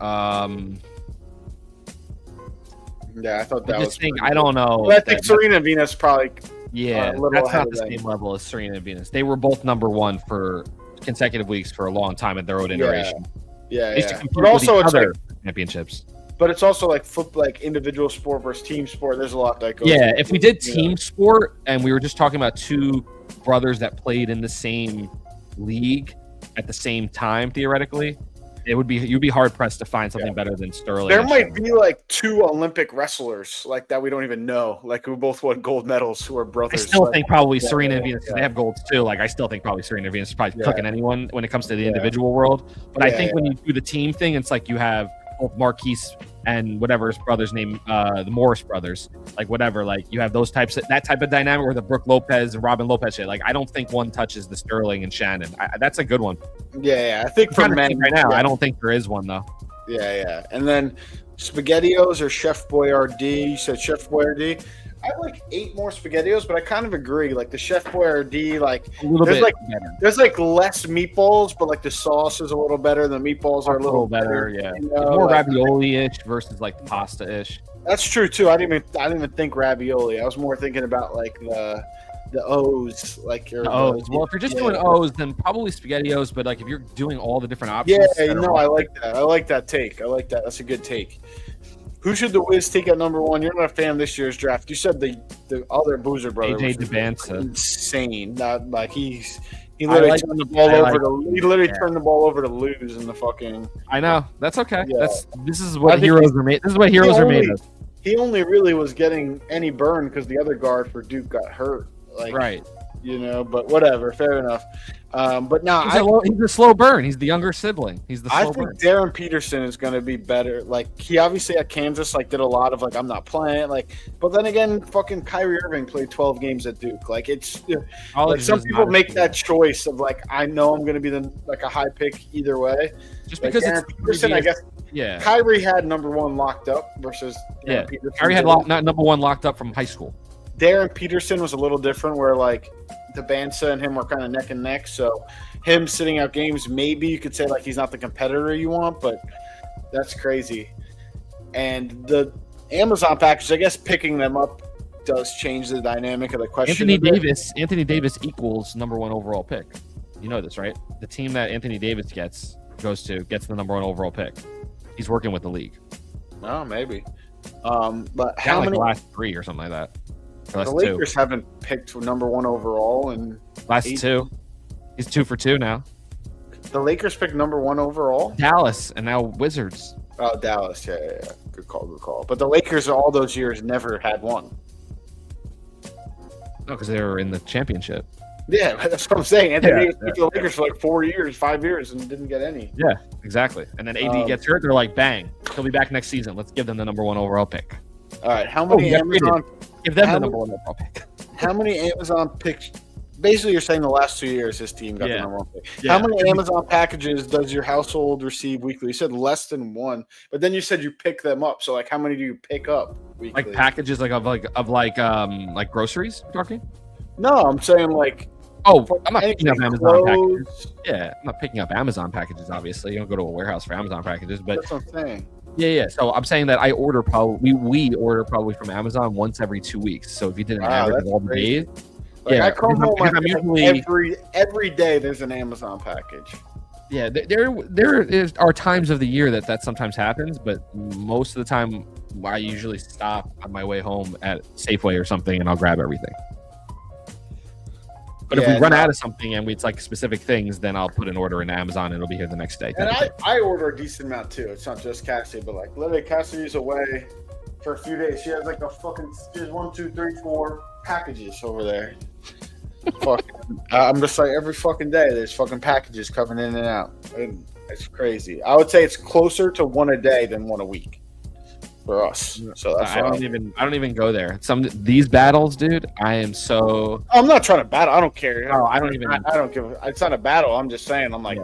Yeah, I thought that was. I don't know. But I think Serena and Venus probably. Yeah, that's not the same level as Serena and Venus. They were both number one for consecutive weeks for a long time in their own iteration. Yeah. But also, it's like championships. But it's also like like individual sport versus team sport. There's a lot that goes. Yeah, if we did team sport and we were just talking about two brothers that played in the same league at the same time, theoretically, you'd be hard pressed to find something better than Sterling. There might be like two Olympic wrestlers like that we don't even know, like who both won gold medals, who are brothers. I still think probably Serena and Venus, they have golds too. Like I still think probably Serena and Venus is probably cooking anyone when it comes to the individual world. But I think when you do the team thing, it's like you have both Marquise and whatever his brother's name, the Morris brothers, like whatever, like you have that type of dynamic, or the Brooke Lopez and Robin Lopez shit. Like I don't think one touches the Sterling and Shannon. That's a good one. Yeah, I think for men right now, I don't think there is one though. Yeah, and then SpaghettiOs or Chef Boyardee. You said Chef Boyardee. I like 8 more SpaghettiOs, but I kind of agree. Like the Chef Boyardee, like a little bit better. There's like less meatballs, but like the sauce is a little better. The meatballs are a little better. Yeah, you know, more like, ravioli-ish versus like pasta-ish. That's true too. I didn't even think ravioli. I was more thinking about like the O's, like your O's. Well, if you're just doing O's, then probably SpaghettiOs. But like if you're doing all the different options, I like that. I like that take. I like that. That's a good take. Who should the Wiz take at number 1? You're not a fan of this year's draft. You said the other Boozer brother. AJ DeBanza. Insane. Not like he literally turned the ball over to turned the ball over to lose in the fucking. I know. That's okay. Yeah. This is what heroes are made. This is what heroes are made of. He only really was getting any burn because the other guard for Duke got hurt. Like, right. You know, but whatever. Fair enough. But now he's a slow burn. He's the younger sibling. He's the slow burn. I think Darren Peterson is going to be better. Like he obviously at Kansas like did a lot of like I'm not playing like, but then again, fucking Kyrie Irving played 12 games at Duke. Like it's like some people make that choice of like I know I'm going to be a high pick either way. Just like because Darren Peterson, I guess. Yeah. Kyrie had number 1 locked up versus Darren Peterson. Kyrie had not number 1 locked up from high school. Darren Peterson was a little different where like DeBanza and him were kind of neck and neck. So him sitting out games, maybe you could say like he's not the competitor you want, but that's crazy. And the Amazon package, I guess picking them up does change the dynamic of the question. Anthony Davis equals number 1 overall pick. You know this, right? The team that Anthony Davis gets the number 1 overall pick. He's working with the league. Oh, maybe. But how many? The last 3 or something like that. The Lakers haven't picked number 1 overall in last 2. He's 2 for 2 now. The Lakers picked number 1 overall. Dallas and now Wizards. Oh, Dallas, yeah. Good call. But the Lakers all those years never had one. No, because they were in the championship. Yeah, that's what I'm saying. Anthony Davis picked the Lakers for like 4 years, 5 years, and didn't get any. Yeah, exactly. And then AD gets hurt. They're like, bang, he'll be back next season. Let's give them the number 1 overall pick. All right, how many Amazon? Give them the number 1 overall pick. How many Amazon picks? Basically, you're saying the last 2 years his team got the number 1 pick. Yeah. How many Amazon packages does your household receive weekly? You said less than 1, but then you said you pick them up. So, like, how many do you pick up weekly? Like packages, like groceries? You're talking? No, I'm saying like. Oh, I'm not picking up Amazon packages. Yeah, I'm not picking up Amazon packages. Obviously, you don't go to a warehouse for Amazon packages, but that's what I'm saying. Yeah. So I'm saying that I order we order probably from Amazon once every 2 weeks. So if you did an average of all the days, I come home every day. There's an Amazon package. Yeah, there are times of the year that sometimes happens, but most of the time I usually stop on my way home at Safeway or something, and I'll grab everything. But if we run out of something and it's like specific things, then I'll put an order in Amazon and it'll be here the next day. And I order a decent amount too. It's not just Cassie, but like literally Cassie's away for a few days. She has like she has 1, 2, 3, 4 packages over there. I'm just like every fucking day there's fucking packages coming in and out. It's crazy. I would say it's closer to one a day than one a week for us. So that's I don't even go there. These battles, dude. I'm not trying to battle. I don't care. No, I don't give. It's not a battle. I'm just saying. I'm like,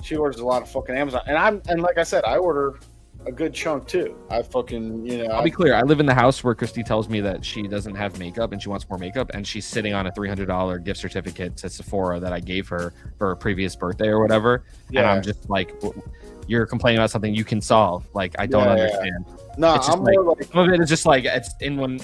she orders a lot of fucking Amazon, and like I said, I order a good chunk too. I fucking I'll be clear. I live in the house where Christy tells me that she doesn't have makeup and she wants more makeup, and she's sitting on a $300 gift certificate to Sephora that I gave her for a previous birthday or whatever. Yeah. And I'm just like, you're complaining about something you can solve. Like I don't understand. No, it's just I'm more like some of it is just like it's in one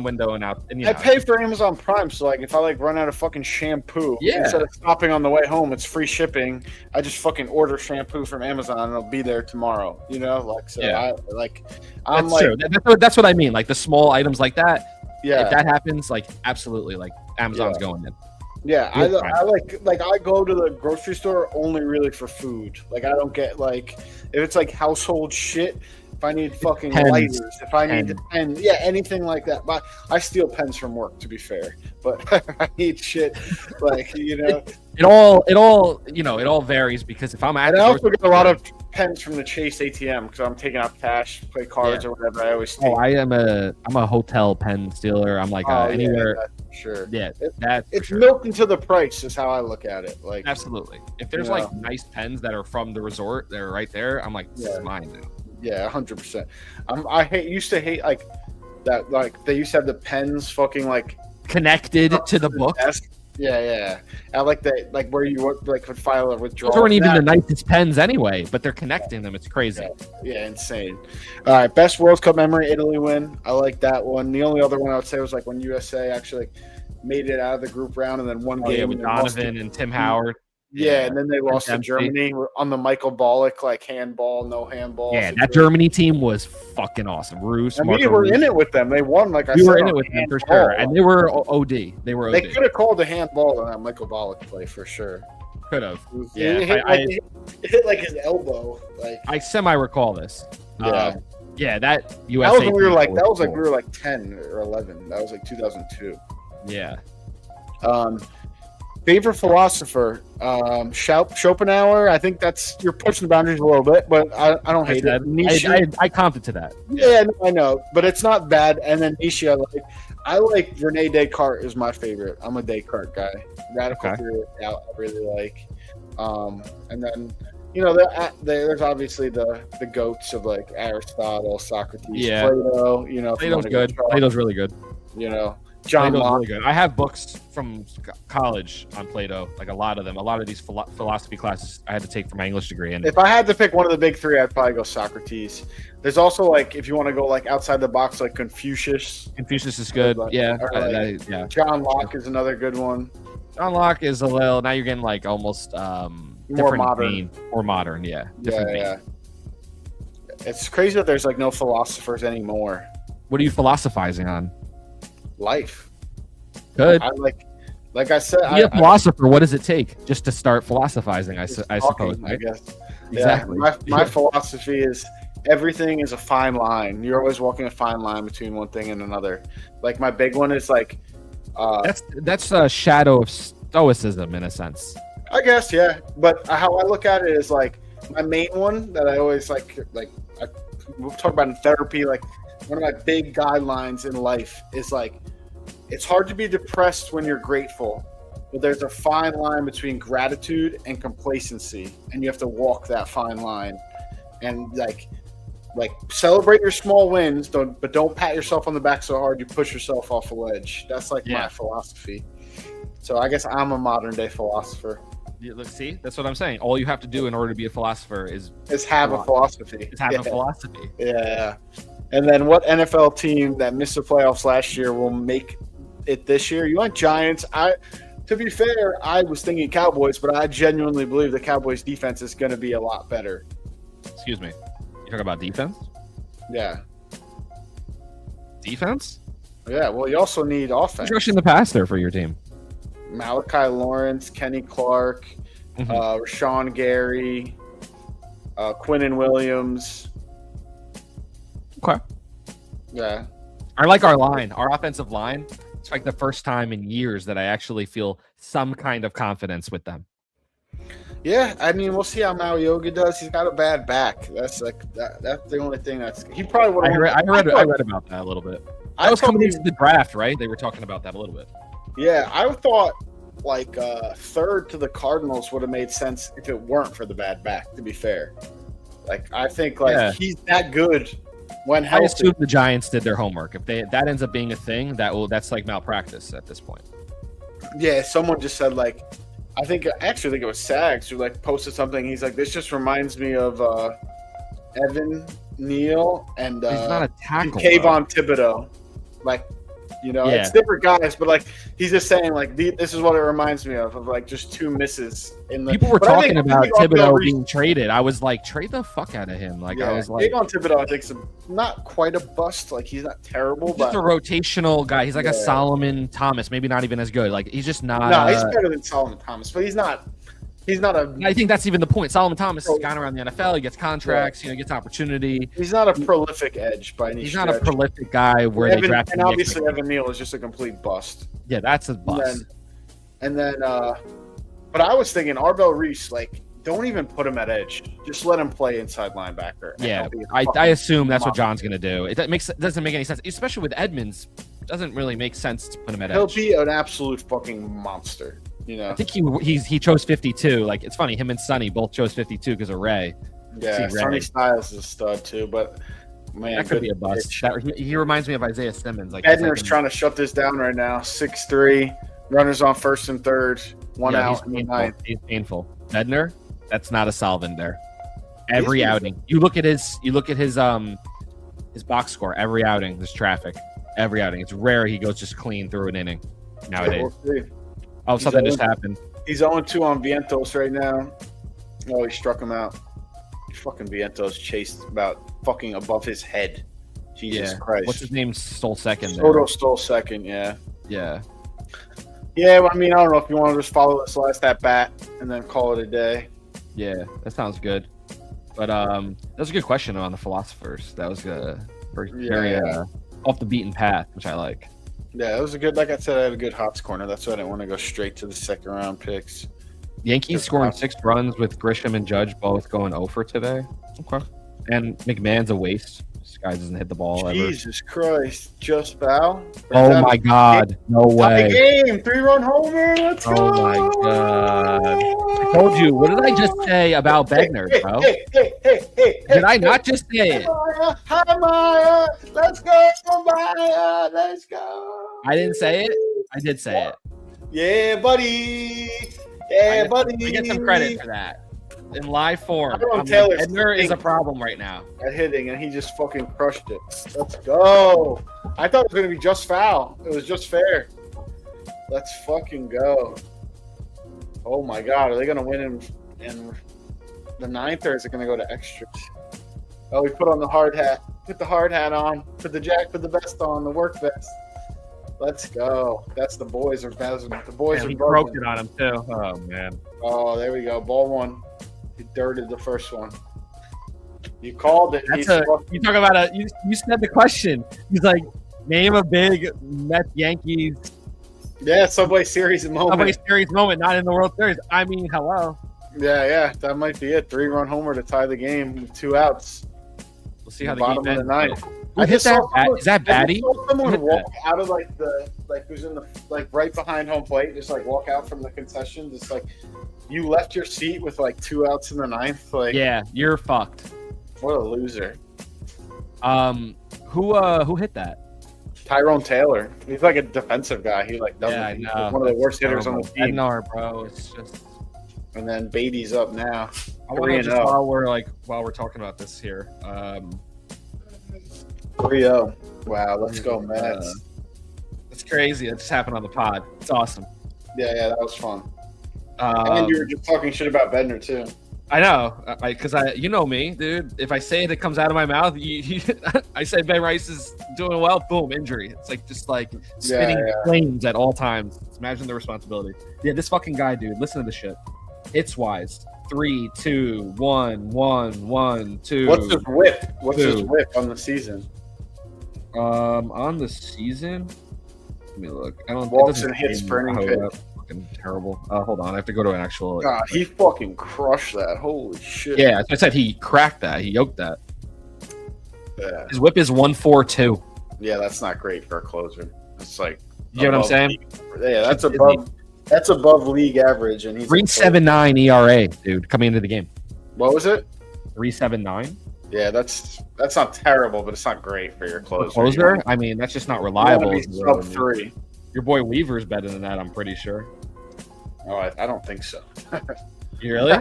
window and out. And, I pay for Amazon Prime, so like if I like run out of fucking shampoo, instead of stopping on the way home, it's free shipping. I just fucking order shampoo from Amazon and it'll be there tomorrow. Like so. Yeah. That's true. That's what I mean. Like the small items like that. Yeah. If that happens, like absolutely, like Amazon's going in. Yeah, I I go to the grocery store only really for food. Like I don't get like if it's like household shit. If I need fucking lighters, if I need a pen, anything like that. But I steal pens from work, to be fair. But I need shit like It all varies because if I'm at, I also get a lot of pens from the Chase ATM because I'm taking out cash, play cards or whatever. I always. I'm a hotel pen stealer. I'm like anywhere. Yeah, sure. Yeah, it's milked into the price is how I look at it. Like absolutely. If there's like nice pens that are from the resort, they're right there. I'm like, this is mine now. Yeah, 100%. I used to hate like that. Like they used to have the pens fucking like connected to the book. Desk. Yeah. I like that. Like where you like would file a withdrawal. Those aren't even the nicest pens anyway, but they're connecting them. It's crazy. Yeah, insane. All right, best World Cup memory: Italy win. I like that one. The only other one I would say was like when USA actually made it out of the group round and then one game with Donovan and Tim Howard. Yeah, and then they lost to Germany on the Michael Ballack like handball, no handball. Yeah, that Germany team was fucking awesome. Roos, and we were in it with them. They won, like I said. We were in it with them for sure, and they were OD. They were OD. They could have called a handball on that Michael Ballack play for sure. Could have. Yeah, it hit like his elbow. Like I semi-recall this. Yeah, that USA. That was when we were like 10 or 11. That was like 2002. Yeah. Favorite philosopher, Schopenhauer. I think you're pushing the boundaries a little bit, but I don't hate it. Nietzsche. I comped to that. Yeah, I know, but it's not bad. And then Nietzsche, I like Rene Descartes is my favorite. I'm a Descartes guy. Radical theory of doubt, I really like. And then there's obviously the goats of like Aristotle, Socrates, Plato. Plato's good. Plato's really good. John Plato's Locke. really good. I have books from college on Plato, like a lot of them. A lot of these philosophy classes I had to take for my English degree. And if I had to pick one of the big three, I'd probably go Socrates. There's also like if you want to go like outside the box, like Confucius. Confucius is good. Yeah. John Locke is another good one. John Locke is a little. Now you're getting like almost more modern. More modern, yeah. Yeah. It's crazy that there's like no philosophers anymore. What are you philosophizing on? Life. Good. I like I said, be a philosopher. What does it take just to start philosophizing? I suppose. I guess. Exactly. Yeah, my philosophy is everything is a fine line. You're always walking a fine line between one thing and another. Like my big one is like. That's a shadow of stoicism in a sense. I guess, yeah. But how I look at it is like my main one that I always we'll talk about in therapy. Like one of my big guidelines in life is like. It's hard to be depressed when you're grateful, but there's a fine line between gratitude and complacency, and you have to walk that fine line. And like celebrate your small wins, but don't pat yourself on the back so hard you push yourself off a ledge. That's my philosophy. So I guess I'm a modern day philosopher. Let's see. That's what I'm saying. All you have to do in order to be a philosopher is have a philosophy. Is have a philosophy. Yeah. And then what NFL team that missed the playoffs last year will make it this year? You want Giants? To be fair, I was thinking Cowboys, but I genuinely believe the Cowboys defense is going to be a lot better. Excuse me. You talking about defense? Yeah. Defense? Yeah, well, you also need offense. Who's rushing the passer for your team? Malachi Lawrence, Kenny Clark, Rashawn Gary, Quinnen Williams. Okay. Yeah. I like our line, our offensive line. It's like the first time in years that I actually feel some kind of confidence with them. Yeah, I mean, we'll see how Mao Yoga does. He's got a bad back. That's like that's the only thing he probably would. I read about that a little bit. That was coming into the draft, right? They were talking about that a little bit. Yeah, I thought like third to the Cardinals would have made sense if it weren't for the bad back. To be fair, like I think he's that good when healthy. I assume the Giants did their homework. If that ends up being a thing, that's like malpractice at this point. Yeah, someone just said like. I actually think it was Sags who like posted something. He's like, this just reminds me of Evan Neal and he's not a tackle, Kayvon Thibodeau. Like, it's different guys, but like he's just saying like this is what it reminds me of like just two misses in the. People were talking about Thibodeau being traded. I was like, trade the fuck out of him. Like I was like, Kayvon Thibodeau, I think not quite a bust. Like he's not terrible, but a rotational guy. He's like a Solomon Thomas, maybe not even as good. Like he's just not. No, he's better than Solomon Thomas, but he's not. He's not a. I think that's even the point. Solomon Thomas has gone around the NFL. He gets contracts. Gets opportunity. He's not a prolific edge by any He's stretch. not a prolific guy where they draft him. And obviously, Evan Neal is just a complete bust. Yeah, that's a bust. And then, but I was thinking Arbel Reese, like, don't even put him at edge. Just let him play inside linebacker. Yeah, I assume that's what John's going to do. It doesn't make any sense, especially with Edmonds. It doesn't really make sense to put him at edge. He'll be an absolute fucking monster. I think he chose 52. Like it's funny, him and Sonny both chose 52 because of Ray. Yeah, Sonny Styles is a stud too, but man, that could be a bust. He reminds me of Isaiah Simmons. Like Bedner's trying to shut this down right now. 6'3", runners on first and third, one out in the ninth. He's painful. Bedner, that's not a solvent there. Every outing, you look at his box score. Every outing, there's traffic. Every outing, it's rare he goes just clean through an inning nowadays. Oh, something just happened. He's 0-2 on Vientos right now. Oh, he struck him out. Fucking Vientos chased about fucking above his head. Jesus Christ. What's his name? Stole second. Soto stole second, yeah. Yeah. Yeah, well, I mean, I don't know if you want to just follow this last at bat and then call it a day. Yeah, that sounds good. But that was a good question on the philosophers. That was very off the beaten path, which I like. Yeah, it was a good. Like I said, I had a good Hots corner. That's why I didn't want to go straight to the second round picks. Yankees scoring 6 runs with Grisham and Judge both going over today. Okay. And McMahon's a waste. This guy doesn't hit the ball ever. Jesus Christ! Just foul. Oh my God! No way. Game 3-run homer. Let's go. Oh my God! I told you. What did I just say about Bednar, bro? Hey! Did I not just say it? Hi, Maya. Let's go, Maya. Let's go. I didn't say it. I did say it. Yeah, buddy. Yeah, buddy. I get some credit for that. In live form. Bednar is a problem right now. At hitting, and he just fucking crushed it. Let's go. I thought it was going to be just foul. It was just fair. Let's fucking go. Oh, my God. Are they going to win in the ninth, or is it going to go to extras? Oh, we put on the hard hat. Put the hard hat on. Put the vest on, the work vest. Let's go. That's the boys are buzzing. The boys are he buzzing. broke it on him, too. Oh, man. Oh, there we go. Ball one. He dirted the first one. You called it. You talk about you said the question. He's like, name a big Mets Yankees. Yeah, Subway Series moment. Subway Series moment, not in the World Series. I mean, hello. Yeah, that might be it. 3-run homer to tie the game with 2 outs. We'll see how the bottom game of the ninth. Is that Batty? I saw someone walk out of who's in the right behind home plate, just walk out from the concession, just you left your seat with 2 outs in the ninth. Yeah, you're fucked. What a loser. Who hit that? Tyrone Taylor. He's a defensive guy. He doesn't. He's one of the worst hitters on the team. Bro. It's just. And then Beatty's up now. I want to just while we're talking about this here. 3-0. Wow, let's go Mets. It's crazy. It just happened on the pod. It's awesome. Yeah, that was fun. And you were just talking shit about Bednar too. I know, because you know me, dude. If I say it, it comes out of my mouth. I say Ben Rice is doing well. Boom, injury. It's like just like spitting flames at all times. Imagine the responsibility. Yeah, this fucking guy, dude. Listen to this shit. Hits wise, 3, 2, 1, 1, 1, 2. What's his whip? What's his whip on the season? On the season, let me look. I don't. Walks and hits burning pitch. Fucking terrible. Hold on, I have to go to an actual. God, he fucking crushed that. Holy shit. Yeah, as I said, he cracked that. He yoked that. Yeah. His whip is 1.42. Yeah, that's not great for a closer. It's like, you know what I'm saying? Yeah, that's above. That's above league average, and he's 3.79 ERA, dude, coming into the game. What was it? 3.79. Yeah, that's not terrible, but it's not great for your closer. Closer? I mean, that's just not reliable. Sub 3. Your boy Weaver's better than that, I'm pretty sure. Oh, I don't think so. You really?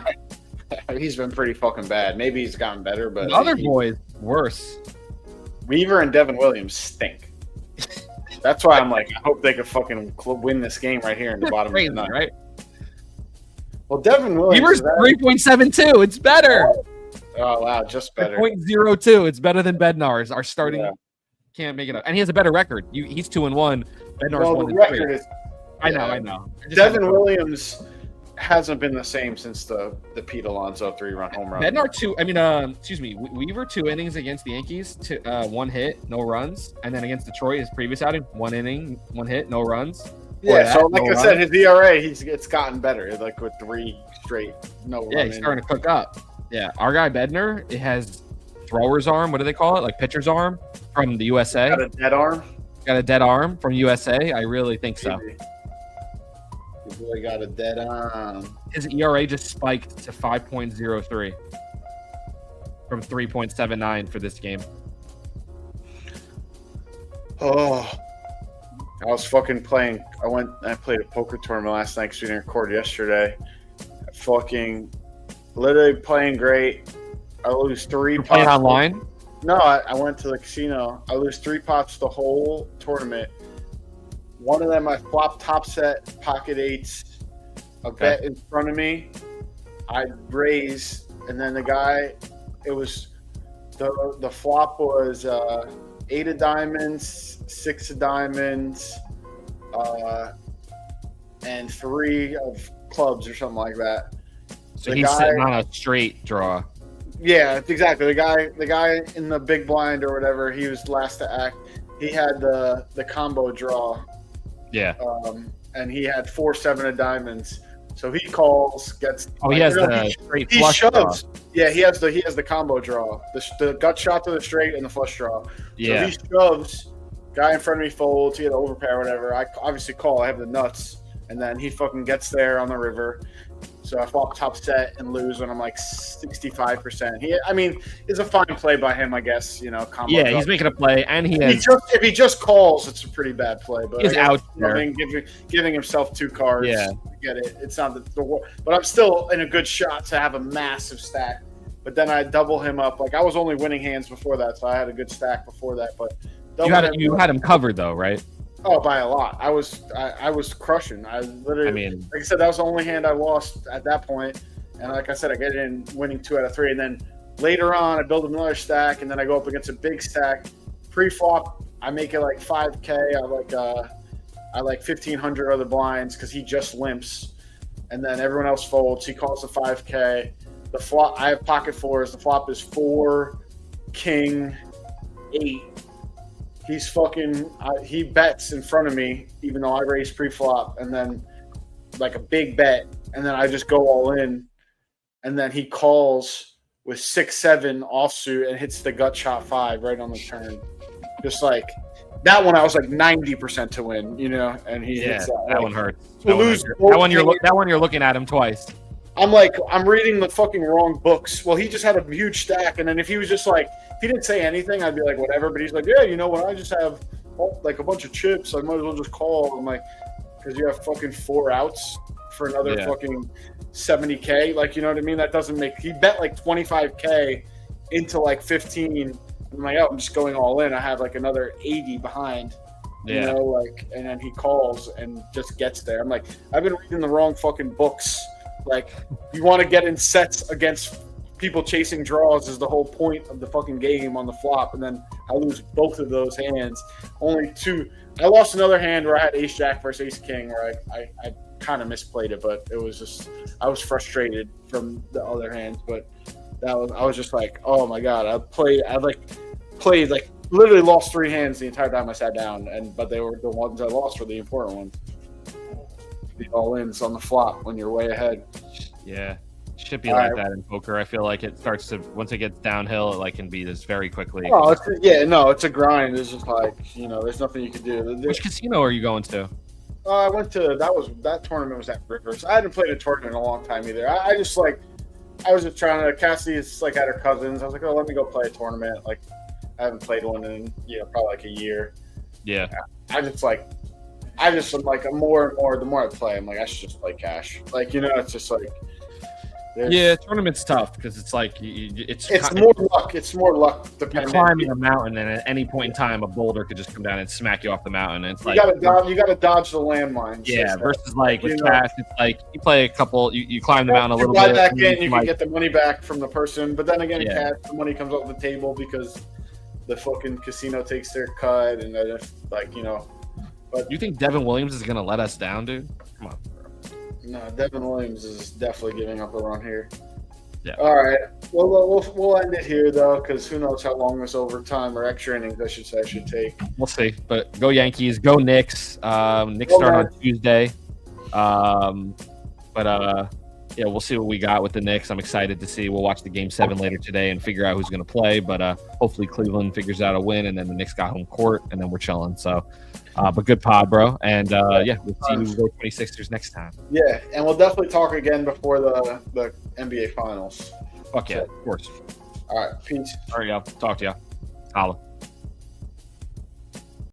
He's been pretty fucking bad. Maybe he's gotten better, but the other boys worse. Weaver and Devin Williams stink. That's why I'm like, I hope they could fucking win this game right here in the bottom crazy, of the ninth. Right? Well, Devin Williams. Weaver's 3.72. It's better. Oh wow, just better. 0.02. It's better than Bednar's. Our starting can't make it up, and he has a better record. He's 2-1. Bednar's 1-3. I know. Devin Williams hasn't been the same since the Pete Alonso 3-run home run. Bednar Weaver 2 innings against the Yankees, 1 hit, no runs, and then against Detroit, his previous outing, 1 inning, 1 hit, no runs. Yeah, so like I said, his ERA it's gotten better, like with 3 straight no runs. Yeah, he's starting to cook up. Yeah, our guy Bednar, it has thrower's arm. What do they call it? Like pitcher's arm from the USA. Got a dead arm. Got a dead arm from USA. I really think so. Your boy got a dead arm. His ERA just spiked to 5.03 from 3.79 for this game. Oh, I was fucking playing. I played a poker tournament last night because we didn't record yesterday. Fucking literally playing great. I lose 3 pots. Playing online? No, I went to the casino. I lose 3 pots the whole tournament. One of them I flopped top set, pocket 8s, a bet in front of me. I raise, and then the guy, it was the flop was 8 of diamonds, 6 of diamonds, and 3 of clubs or something like that. So he's sitting on a straight draw. Yeah, exactly. The guy in the big blind or whatever, he was last to act. He had the combo draw. Yeah. And he had 4-7 of diamonds. So he calls, gets. Oh, he has the straight flush shoves. draw. Yeah, he has the combo draw, the gut shot to the straight and the flush draw. Yeah. So he shoves. Guy in front of me folds. He had overpair, whatever. I obviously call. I have the nuts, and then he fucking gets there on the river. So I flop top set and lose when I'm like 65%. It's a fine play by him, I guess. Combo yeah, draw. he's making a play, and if he just calls, it's a pretty bad play. But he's out there. Giving himself 2 cards. Yeah, I get it. It's not but I'm still in a good shot to have a massive stack. But then I double him up. Like I was only winning hands before that, so I had a good stack before that. But you had him covered though, right? Oh, by a lot. I was crushing. I literally, like I said, that was the only hand I lost at that point. And like I said, I get in winning 2 out of 3. And then later on, I build another stack, and then I go up against a big stack. Pre-flop, I make it like 5K. I like 1,500 other blinds because he just limps. And then everyone else folds. He calls the 5K. The flop, I have pocket 4s. The flop is 4, king, 8. He's fucking. He bets in front of me, even though I raise pre-flop, and then like a big bet, and then I just go all in, and then he calls with 6-7 offsuit and hits the gut shot 5 right on the turn, just like that one. I was like 90% to win, and he hits that. That one hurts. That one you're looking at him twice. I'm like, I'm reading the fucking wrong books. Well, he just had a huge stack, and then if he was just like, if he didn't say anything, I'd be like, whatever. But he's like, yeah, when I just have like a bunch of chips, I might as well just call. I'm like, because you have fucking 4 outs for another fucking 70K. Like, you know what I mean? That doesn't make. He bet like 25K into like 15. I'm like, oh, I'm just going all in. I have like another 80 behind. Yeah. And then he calls and just gets there. I'm like, I've been reading the wrong fucking books. Like, you want to get in sets against people chasing draws is the whole point of the fucking game on the flop, and then I lose both of those hands. Only two. I lost another hand where I had ace jack versus ace king, where I kind of misplayed it, but it was just I was frustrated from the other hands. But I was just like, oh my god, I played literally lost 3 hands the entire time I sat down, but they were the ones I lost were the important ones. The all-ins on the flop when you're way ahead. Yeah. Should be like that in poker. I feel like it starts to once it gets downhill, it can be this very quickly. Oh, it's a grind. It's just there's nothing you can do. Which casino are you going to? I went to that tournament was at Rivers. I hadn't played a tournament in a long time either. I was just trying to. Cassie is at her cousin's. I was like, oh, let me go play a tournament. I haven't played one in probably a year. Yeah. I just am more and more. The more I play, I'm like I should just play cash. It's just like. Yeah, tournament's tough because it's more luck. It's more luck dependent. You're climbing a mountain, and at any point in time, a boulder could just come down and smack you off the mountain. And it's you gotta dodge the landmines. Yeah, versus with cash, it's you play a couple, you climb the mountain a little bit. Back in, you can get the money back from the person, but then again, in cash, the money comes off the table because the fucking casino takes their cut, and they're just But you think Devin Williams is gonna let us down, dude? Come on. No, Devin Williams is definitely giving up a run here. Yeah. All right. Well, we'll end it here, though, because who knows how long this overtime or extra innings, I should say, should take. We'll see. But go Yankees. Go Knicks. Knicks start on Tuesday. We'll see what we got with the Knicks. I'm excited to see. We'll watch the Game 7 later today and figure out who's going to play. But hopefully Cleveland figures out a win, and then the Knicks got home court, and then we're chilling. So, but good pod, bro. And, we'll see you go 26ers next time. Yeah, and we'll definitely talk again before the NBA Finals. Fuck yeah, of course. All right, peace. All right, y'all. Talk to y'all. Holla.